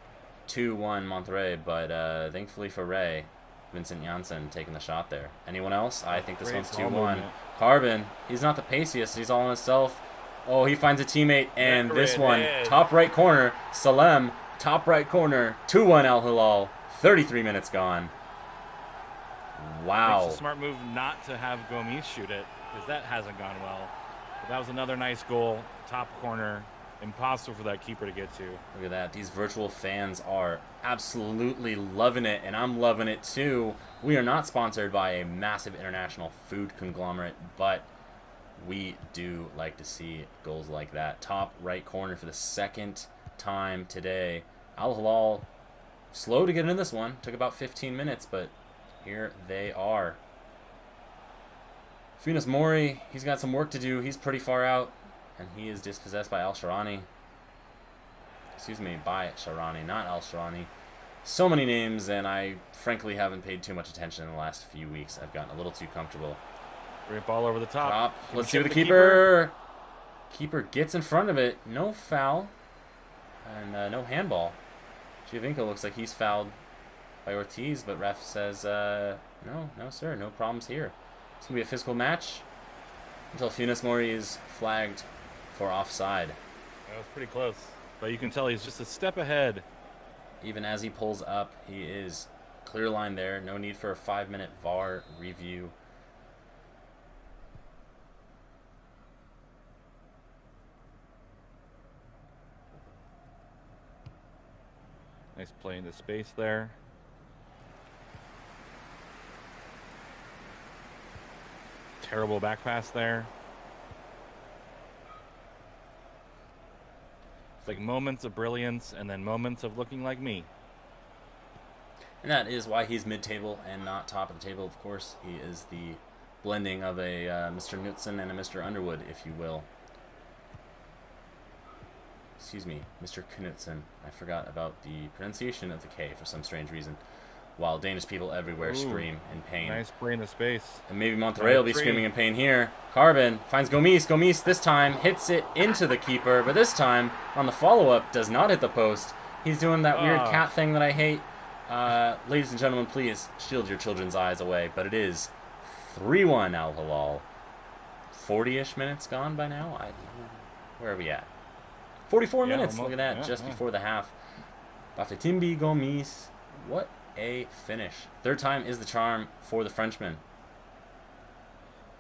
2-1 Monterrey, but thankfully for Ray, Vincent Janssen taking the shot there. Anyone else? I think this one's 2-1. Carbon, he's not the paciest. He's all on himself. Oh, he finds a teammate, and this one, top right corner, Salem, top right corner, 2-1 Al Hilal, 33 minutes gone. Wow. It's a smart move not to have Gomes shoot it, because that hasn't gone well. But that was another nice goal, top corner. Impossible for that keeper to get to. Look at that. These virtual fans are absolutely loving it, and I'm loving it too. We are not sponsored by a massive international food conglomerate, but we do like to see goals like that. Top right corner for the second time today. Al Hilal slow to get into this one. Took about 15 minutes, but here they are. Funes Mori, he's got some work to do. He's pretty far out. And he is dispossessed by Al-Sharani. Excuse me, by Sharani, not Al-Sharani. So many names, and I frankly haven't paid too much attention in the last few weeks. I've gotten a little too comfortable. Great ball over the top. Let's see what the keeper... Keeper gets in front of it. No foul. And no handball. Giovinco looks like he's fouled by Ortiz, but ref says, no, sir, no problems here. It's going to be a physical match until Funes Mori is flagged for offside. That was pretty close. But you can tell he's just a step ahead. Even as he pulls up, he is clear line there. No need for a 5-minute VAR review. Nice play into space there. Terrible back pass there. It's like moments of brilliance and then moments of looking like me. And that is why he's mid-table and not top of the table, of course. He is the blending of a Mr. Knutson and a Mr. Underwood, if you will. Excuse me, Mr. Knutson. I forgot about the pronunciation of the K for some strange reason. While Danish people everywhere scream in pain. Nice play into space. And maybe Monterrey will be screaming in pain here. Carbon finds Gomes. Gomes this time hits it into the keeper, but this time on the follow-up does not hit the post. He's doing that weird cat thing that I hate. Ladies and gentlemen, please shield your children's eyes away. But it is 3-1 Al Hilal. 40-ish minutes gone by now? Where are we at? 44 minutes. Look at that, just before the half. Bafetimbi Gomes. What a finish. Third time is the charm for the Frenchman.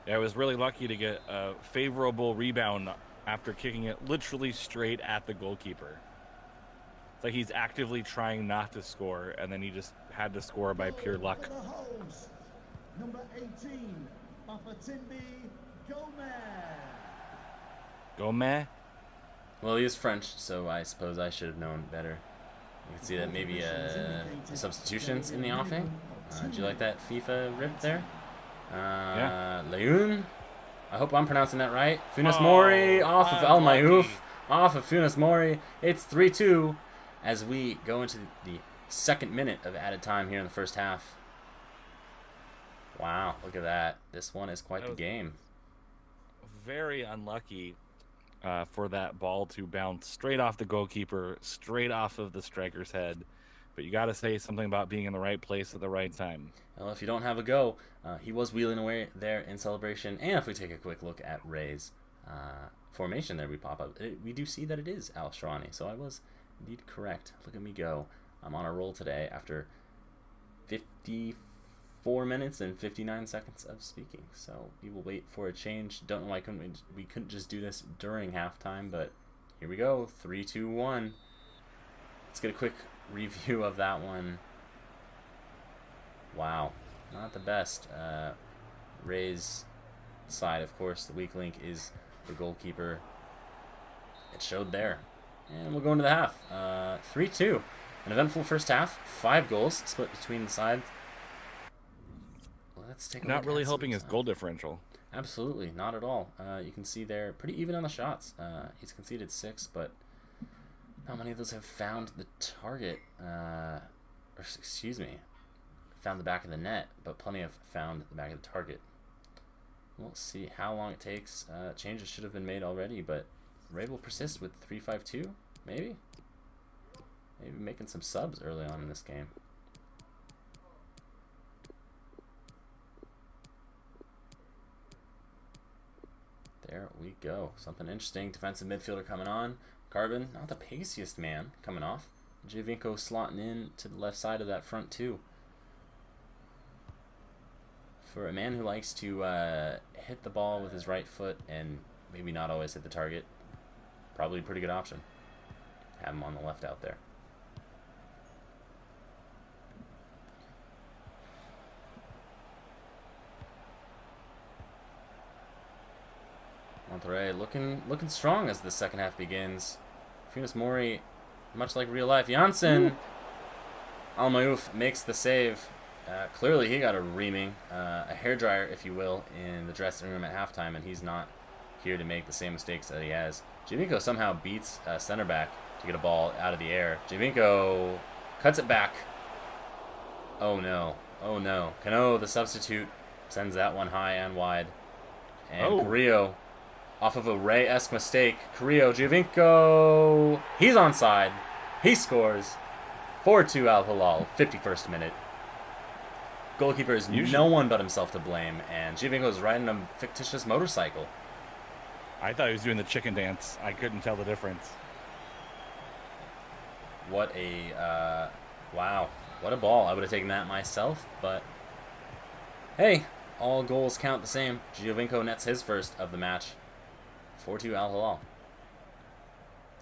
Yeah, I was really lucky to get a favorable rebound after kicking it literally straight at the goalkeeper. It's like he's actively trying not to score, and then he just had to score by pure luck. Number 18, Bafetimbi Gomez. Gomez? Well, he is French, so I suppose I should have known better. You can see that maybe substitutions in the offing. Did you like that FIFA rip there? Yeah. Leun. I hope I'm pronouncing that right. Funes Mori off of Al Mayouf. Off of Funes Mori. It's 3-2 as we go into the second minute of added time here in the first half. Wow, look at that. This one is quite the game. Very unlucky. For that ball to bounce straight off the goalkeeper, straight off of the striker's head. But you got to say something about being in the right place at the right time. Well, if you don't have a go, he was wheeling away there in celebration. And if we take a quick look at Ray's formation there, we pop up. We do see that it is Al-Sharani. So I was Indeed correct. Look at me go. I'm on a roll today after 54 minutes and 59 seconds of speaking. So we will wait for a change. Don't know why we couldn't just do this during halftime, but here we go. 3, 2, 1. Let's get a quick review of that one. Wow. Not the best. Ray's side, of course, the weak link is the goalkeeper. It showed there. And we'll go into the half. 3-2. An eventful first half. 5 goals split between the sides. Let's take a Not look really at helping some his goal differential. Absolutely, not at all. You can see they're pretty even on the shots. He's conceded 6, but not many of those have found the target. Or excuse me, found the back of the net, but plenty have found the back of the target. We'll see how long it takes. Changes should have been made already, but Ray will persist with 3-5-2, maybe? Maybe making some subs early on in this game. There we go. Something interesting. Defensive midfielder coming on. Carbon, not the paciest man, coming off. Giovinco slotting in to the left side of that front two. For a man who likes to hit the ball with his right foot and maybe not always hit the target, probably a pretty good option. Have him on the left out there. Monterrey looking strong as the second half begins. Funes Mori, much like real life. Janssen Almayouf makes the save. Clearly he got a reaming, a hairdryer, if you will, in the dressing room at halftime, and he's not here to make the same mistakes that he has. Giovinco somehow beats center back to get a ball out of the air. Giovinco cuts it back. Oh no, oh no. Cano, the substitute, sends that one high and wide. And Carrillo, off of a Ray-esque mistake, Carrillo, Giovinco, he's onside. He scores. 4-2 Al Hilal, 51st minute. Goalkeeper is no one but himself to blame, and Giovinco's riding a fictitious motorcycle. I thought he was doing the chicken dance. I couldn't tell the difference. What a, wow. What a ball. I would have taken that myself, but hey, all goals count the same. Giovinco nets his first of the match. 4-2 Al Hilal.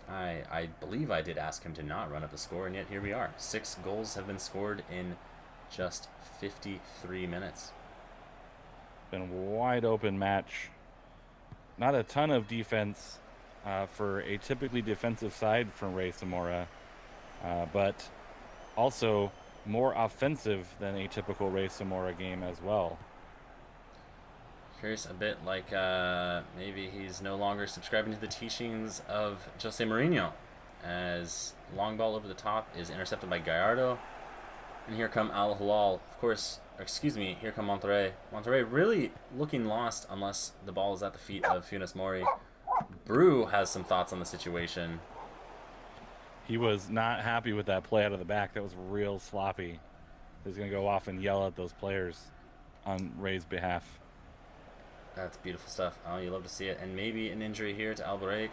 I believe I did ask him to not run up the score, and yet here we are. 6 goals have been scored in just 53 minutes. Been a wide open match. Not a ton of defense for a typically defensive side from Ray Zamora, but also more offensive than a typical Ray Zamora game as well. Curious a bit like maybe he's no longer subscribing to the teachings of Jose Mourinho, as long ball over the top is intercepted by Gallardo. And here come Al Hilal. Of course, excuse me, here come Monterrey. Monterrey really looking lost unless the ball is at the feet of Funes Mori. Brew has some thoughts on the situation. He was not happy with that play out of the back. That was real sloppy. He's going to go off and yell at those players on Ray's behalf. That's beautiful stuff. Oh, you love to see it. And maybe an injury here to Alvarez.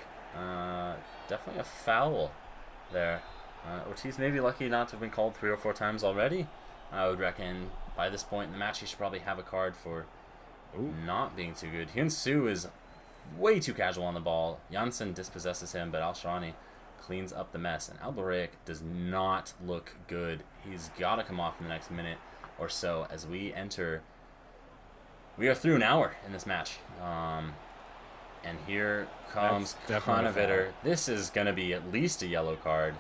Definitely a foul there. Ortiz may be lucky not to have been called 3 or 4 times already. I would reckon by this point in the match he should probably have a card for not being too good. Hyun Soo is way too casual on the ball. Janssen dispossesses him, but Al-Shrani cleans up the mess. And Albarek does not look good. He's got to come off in the next minute or so as we enter. We are through an hour in this match. And here comes Conovitter. This is going to be at least a yellow card.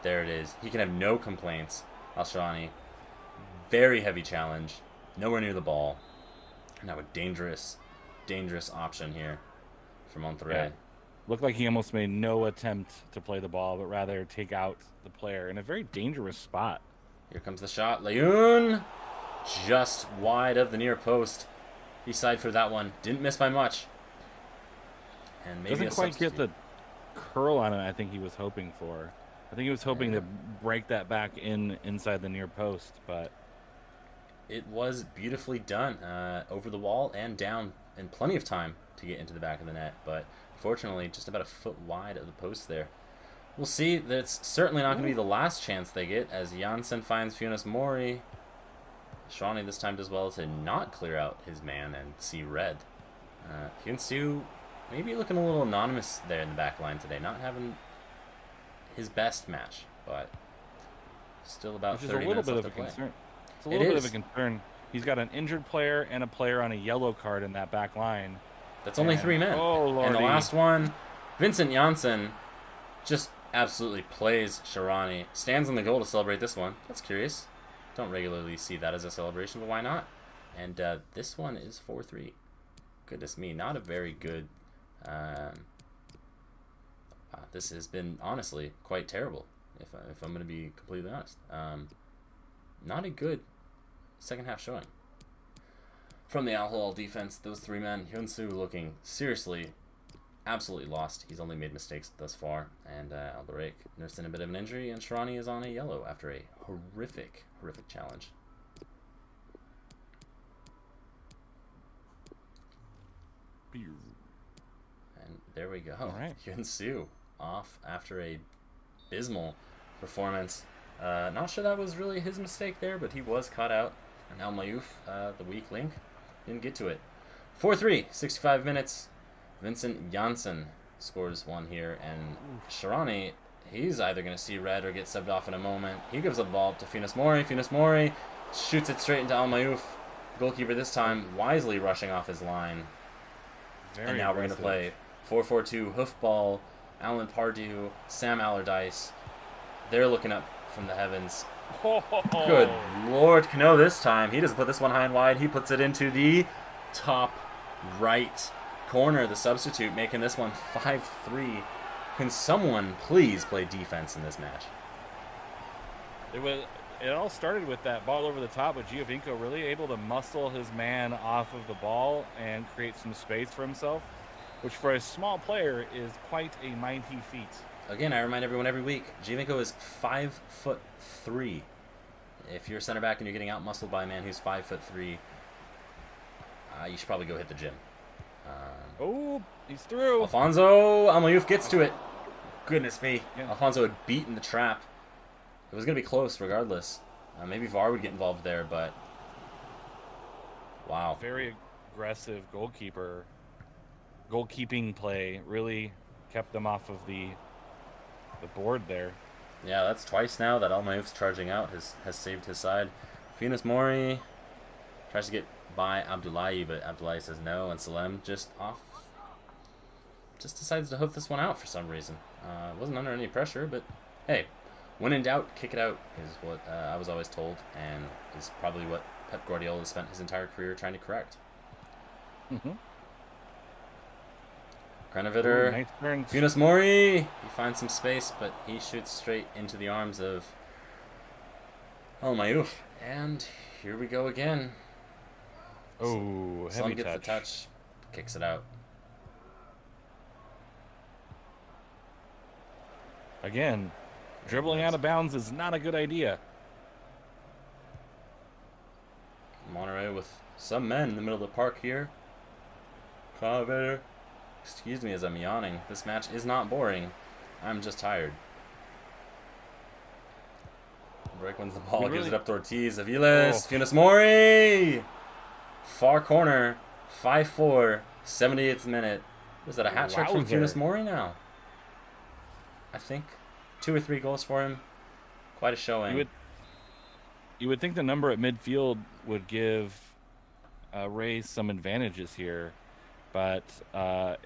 There it is. He can have no complaints. Al-Shrani. Very heavy challenge. Nowhere near the ball. Now a dangerous option here for Monterrey. Yeah. Looked like he almost made no attempt to play the ball, but rather take out the player in a very dangerous spot. Here comes the shot. Leon just wide of the near post. He side for that one. Didn't miss by much. And maybe doesn't quite get the curl on it I think he was hoping for. I think he was hoping to break that back inside the near post, but it was beautifully done over the wall and down in plenty of time to get into the back of the net, but unfortunately just about a foot wide of the post there. We'll see. That's certainly not going to be the last chance they get, as Janssen finds Funes Mori. Shrani this time does well to not clear out his man and see red. Hyunsu maybe looking a little anonymous there in the back line today, not having his best match, but still about 30 minutes left to play. Concern. It's a little bit of a concern. He's got an injured player and a player on a yellow card in that back line. That's only 3 men. Oh, Lordy. And the last one, Vincent Janssen just absolutely plays Sharani. Stands on the goal to celebrate this one. That's curious. Don't regularly see that as a celebration, but why not? And this one is 4-3. Goodness me, not a very good... this has been, honestly, quite terrible, if I'm going to be completely honest. Not a good second half showing. From the Al Hilal defense, those 3 men, Hyunsu looking seriously, absolutely lost. He's only made mistakes thus far. And Alderake nursing a bit of an injury, and Shrani is on a yellow after a horrific challenge. And there we go. All right. Hyunsu off after a abysmal performance. Not sure that was really his mistake there, but he was caught out. And Al Mayouf, the weak link, didn't get to it. 4-3, 65 minutes. Vincent Janssen scores one here, and Sharani, he's either going to see red or get subbed off in a moment. He gives the ball to Funes Mori. Funes Mori shoots it straight into Al Mayouf. Goalkeeper this time wisely rushing off his line. And now we're going to play 4-4-2 hoofball. Alan Pardew, Sam Allardyce. They're looking up from the heavens. Good Lord, Cano this time. He doesn't put this one high and wide. He puts it into the top right corner. The substitute making this one 5-3. Can someone please play defense in this match? It all started with that ball over the top, with Giovinco really able to muscle his man off of the ball and create some space for himself, which for a small player is quite a mighty feat. Again, I remind everyone every week, Giovinco is 5'3". If you're a center back and you're getting out muscled by a man who's 5'3", you should probably go hit the gym. Oh, he's through. Alfonso Almayouf gets to it. Goodness me. Yeah. Alfonso had beaten the trap. It was going to be close regardless. Maybe VAR would get involved there, but wow. Very aggressive goalkeeping play. Really kept them off of the board there. Yeah, that's twice now that Almayouf's charging out has saved his side. Funes Mori tries to get by Abdullahi, but Abdullahi says no, and Salem just decides to hoof this one out for some reason. Wasn't under any pressure, but hey, when in doubt, kick it out is what I was always told, and is probably what Pep Guardiola spent his entire career trying to correct. Mm-hmm. Krenevitter, Nice turn. Funes Mori, he finds some space, but he shoots straight into the arms of Almayouf, and here we go again. Oh, Slum heavy gets touch. the touch, kicks it out. Again, dribbling out of bounds is not a good idea. Monterey with some men in the middle of the park here. Krenevitter. Excuse me as I'm yawning. This match is not boring. I'm just tired. Break wins the ball, gives it up to Ortiz. Aviles, Funes Mori! Far corner, 5-4, 78th minute. Was that a hat trick from Funes Mori now? I think 2 or 3 goals for him. Quite a showing. You would think the number at midfield would give Rays some advantages here, but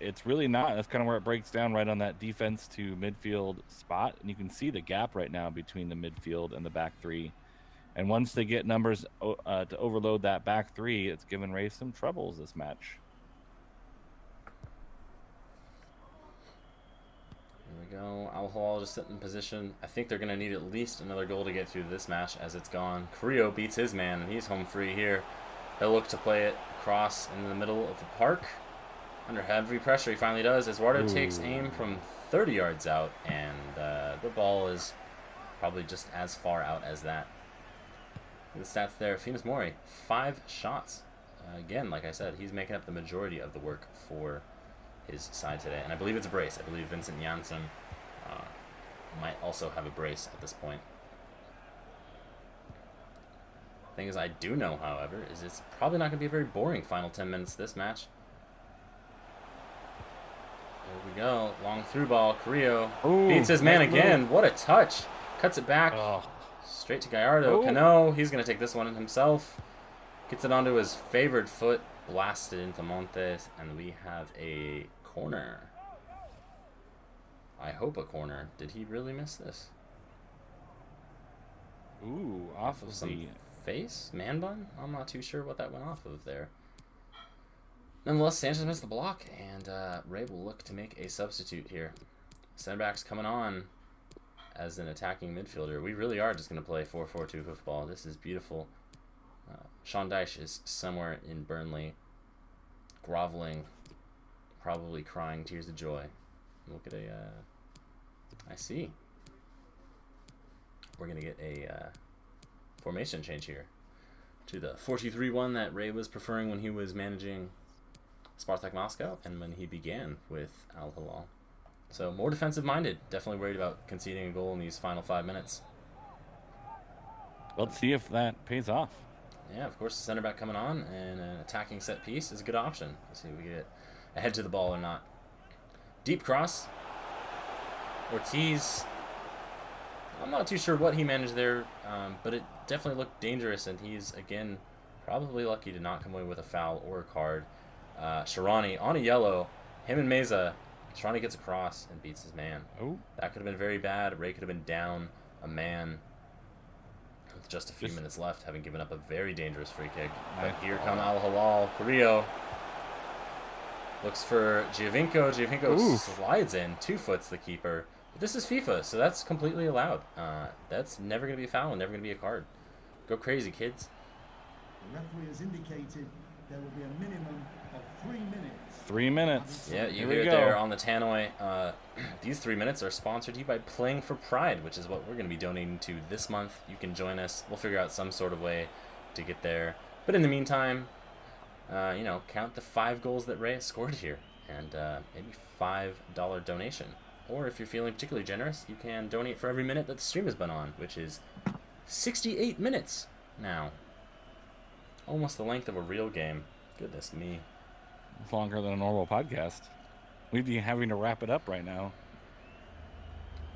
it's really not. That's kind of where it breaks down, right on that defense to midfield spot. And you can see the gap right now between the midfield and the back three. And once they get numbers to overload that back three, it's given Rays some troubles this match. Here we go. Al Hilal just sitting in position. I think they're going to need at least another goal to get through this match as it's gone. Carrillo beats his man, and he's home free here. He'll look to play it across in the middle of the park. Under heavy pressure, he finally does. Eduardo takes aim from 30 yards out, and the ball is probably just as far out as that. The stats there, Funes Mori, 5 shots. Again, like I said, he's making up the majority of the work for his side today. And I believe it's a brace. I believe Vincent Janssen might also have a brace at this point. Thing is, I do know, however, is it's probably not going to be a very boring final 10 minutes of this match. There we go. Long through ball. Carrillo beats his man again. Move. What a touch. Cuts it back. Straight to Gallardo. Cano, he's going to take this one himself. Gets it onto his favored foot. Blasted into Montes. And we have a corner. I hope a corner. Did he really miss this? Ooh, off of some face? Man bun? I'm not too sure what that went off of there. Nonetheless, Sanchez missed the block, and Ray will look to make a substitute here. Center back's coming on as an attacking midfielder. We really are just going to play 4-4-2 hoofball. This is beautiful. Sean Dyche is somewhere in Burnley, groveling, probably crying tears of joy. Look at I see. We're going to get a formation change here to the 4-2-3-1 that Ray was preferring when he was managing Spartak Moscow and when he began with Al Hilal. So more defensive minded. Definitely worried about conceding a goal in these final 5 minutes. Let's see if that pays off. Yeah, of course, the center back coming on and an attacking set piece is a good option. Let's see if we get ahead to the ball or not. Deep cross. Ortiz. I'm not too sure what he managed there, but it definitely looked dangerous, and he's, again, probably lucky to not come away with a foul or a card. Sharani on a yellow. Him and Meza. Sharani gets across and beats his man. Oh, that could have been very bad. Ray could have been down a man with just a few minutes left, having given up a very dangerous free kick. But here come Al Hilal. Carrillo looks for Giovinco. Giovinco slides in. 2 foots the keeper. But this is FIFA, so that's completely allowed. That's never going to be a foul and never going to be a card. Go crazy, kids. The referee has indicated there will be a minimum of 3 minutes. 3 minutes. Yeah, you hear it there on the tannoy. These 3 minutes are sponsored to you by Playing for Pride, which is what we're going to be donating to this month. You can join us. We'll figure out some sort of way to get there. But in the meantime, count the 5 goals that Ray has scored here, and maybe $5 donation. Or if you're feeling particularly generous, you can donate for every minute that the stream has been on, which is 68 minutes now. Almost the length of a real game. Goodness me. It's longer than a normal podcast. We'd be having to wrap it up right now.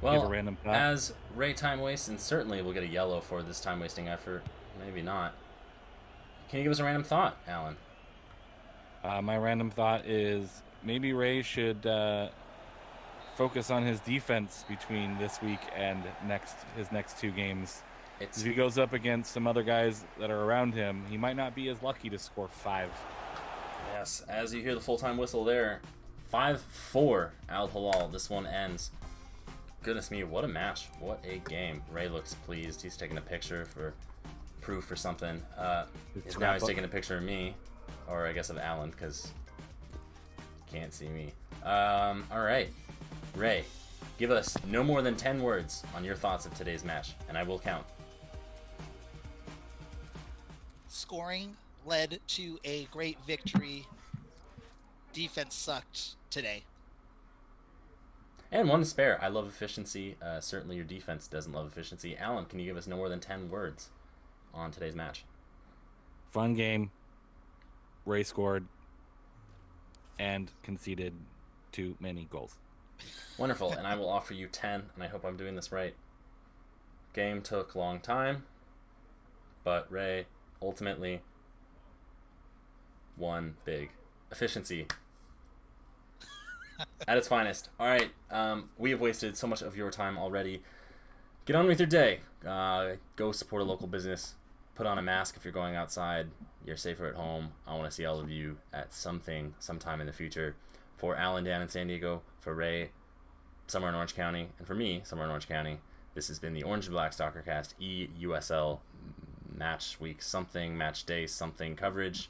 Well, as Ray time wastes, and certainly we'll get a yellow for this time wasting effort. Maybe not. Can you give us a random thought, Alan? My random thought is maybe Ray should focus on his defense between this week and his next 2 games. If he goes up against some other guys that are around him, he might not be as lucky to score 5. Yes, as you hear the full-time whistle there, 5-4 Al Hilal. This one ends. Goodness me, what a match. What a game. Ray looks pleased. He's taking a picture for proof or something. Now he's taking a picture of me, or I guess of Alan, because he can't see me. All right. Ray, give us no more than 10 words on your thoughts of today's match, and I will count. Scoring led to a great victory. Defense sucked today. And one to spare. I love efficiency. Certainly your defense doesn't love efficiency. Alan, can you give us no more than 10 words on today's match? Fun game. Ray scored and conceded too many goals. Wonderful. And I will offer you 10, and I hope I'm doing this right. Game took a long time, but Ray ultimately won big. Efficiency at its finest. All right, we have wasted so much of your time already. Get on with your day. Go support a local business. Put on a mask if you're going outside. You're safer at home. I want to see all of you at sometime in the future. For Alan down in San Diego, for Ray somewhere in Orange County, and for me somewhere in Orange County, this has been the Orange and Black Stalker Cast eUSL match week something, match day something coverage.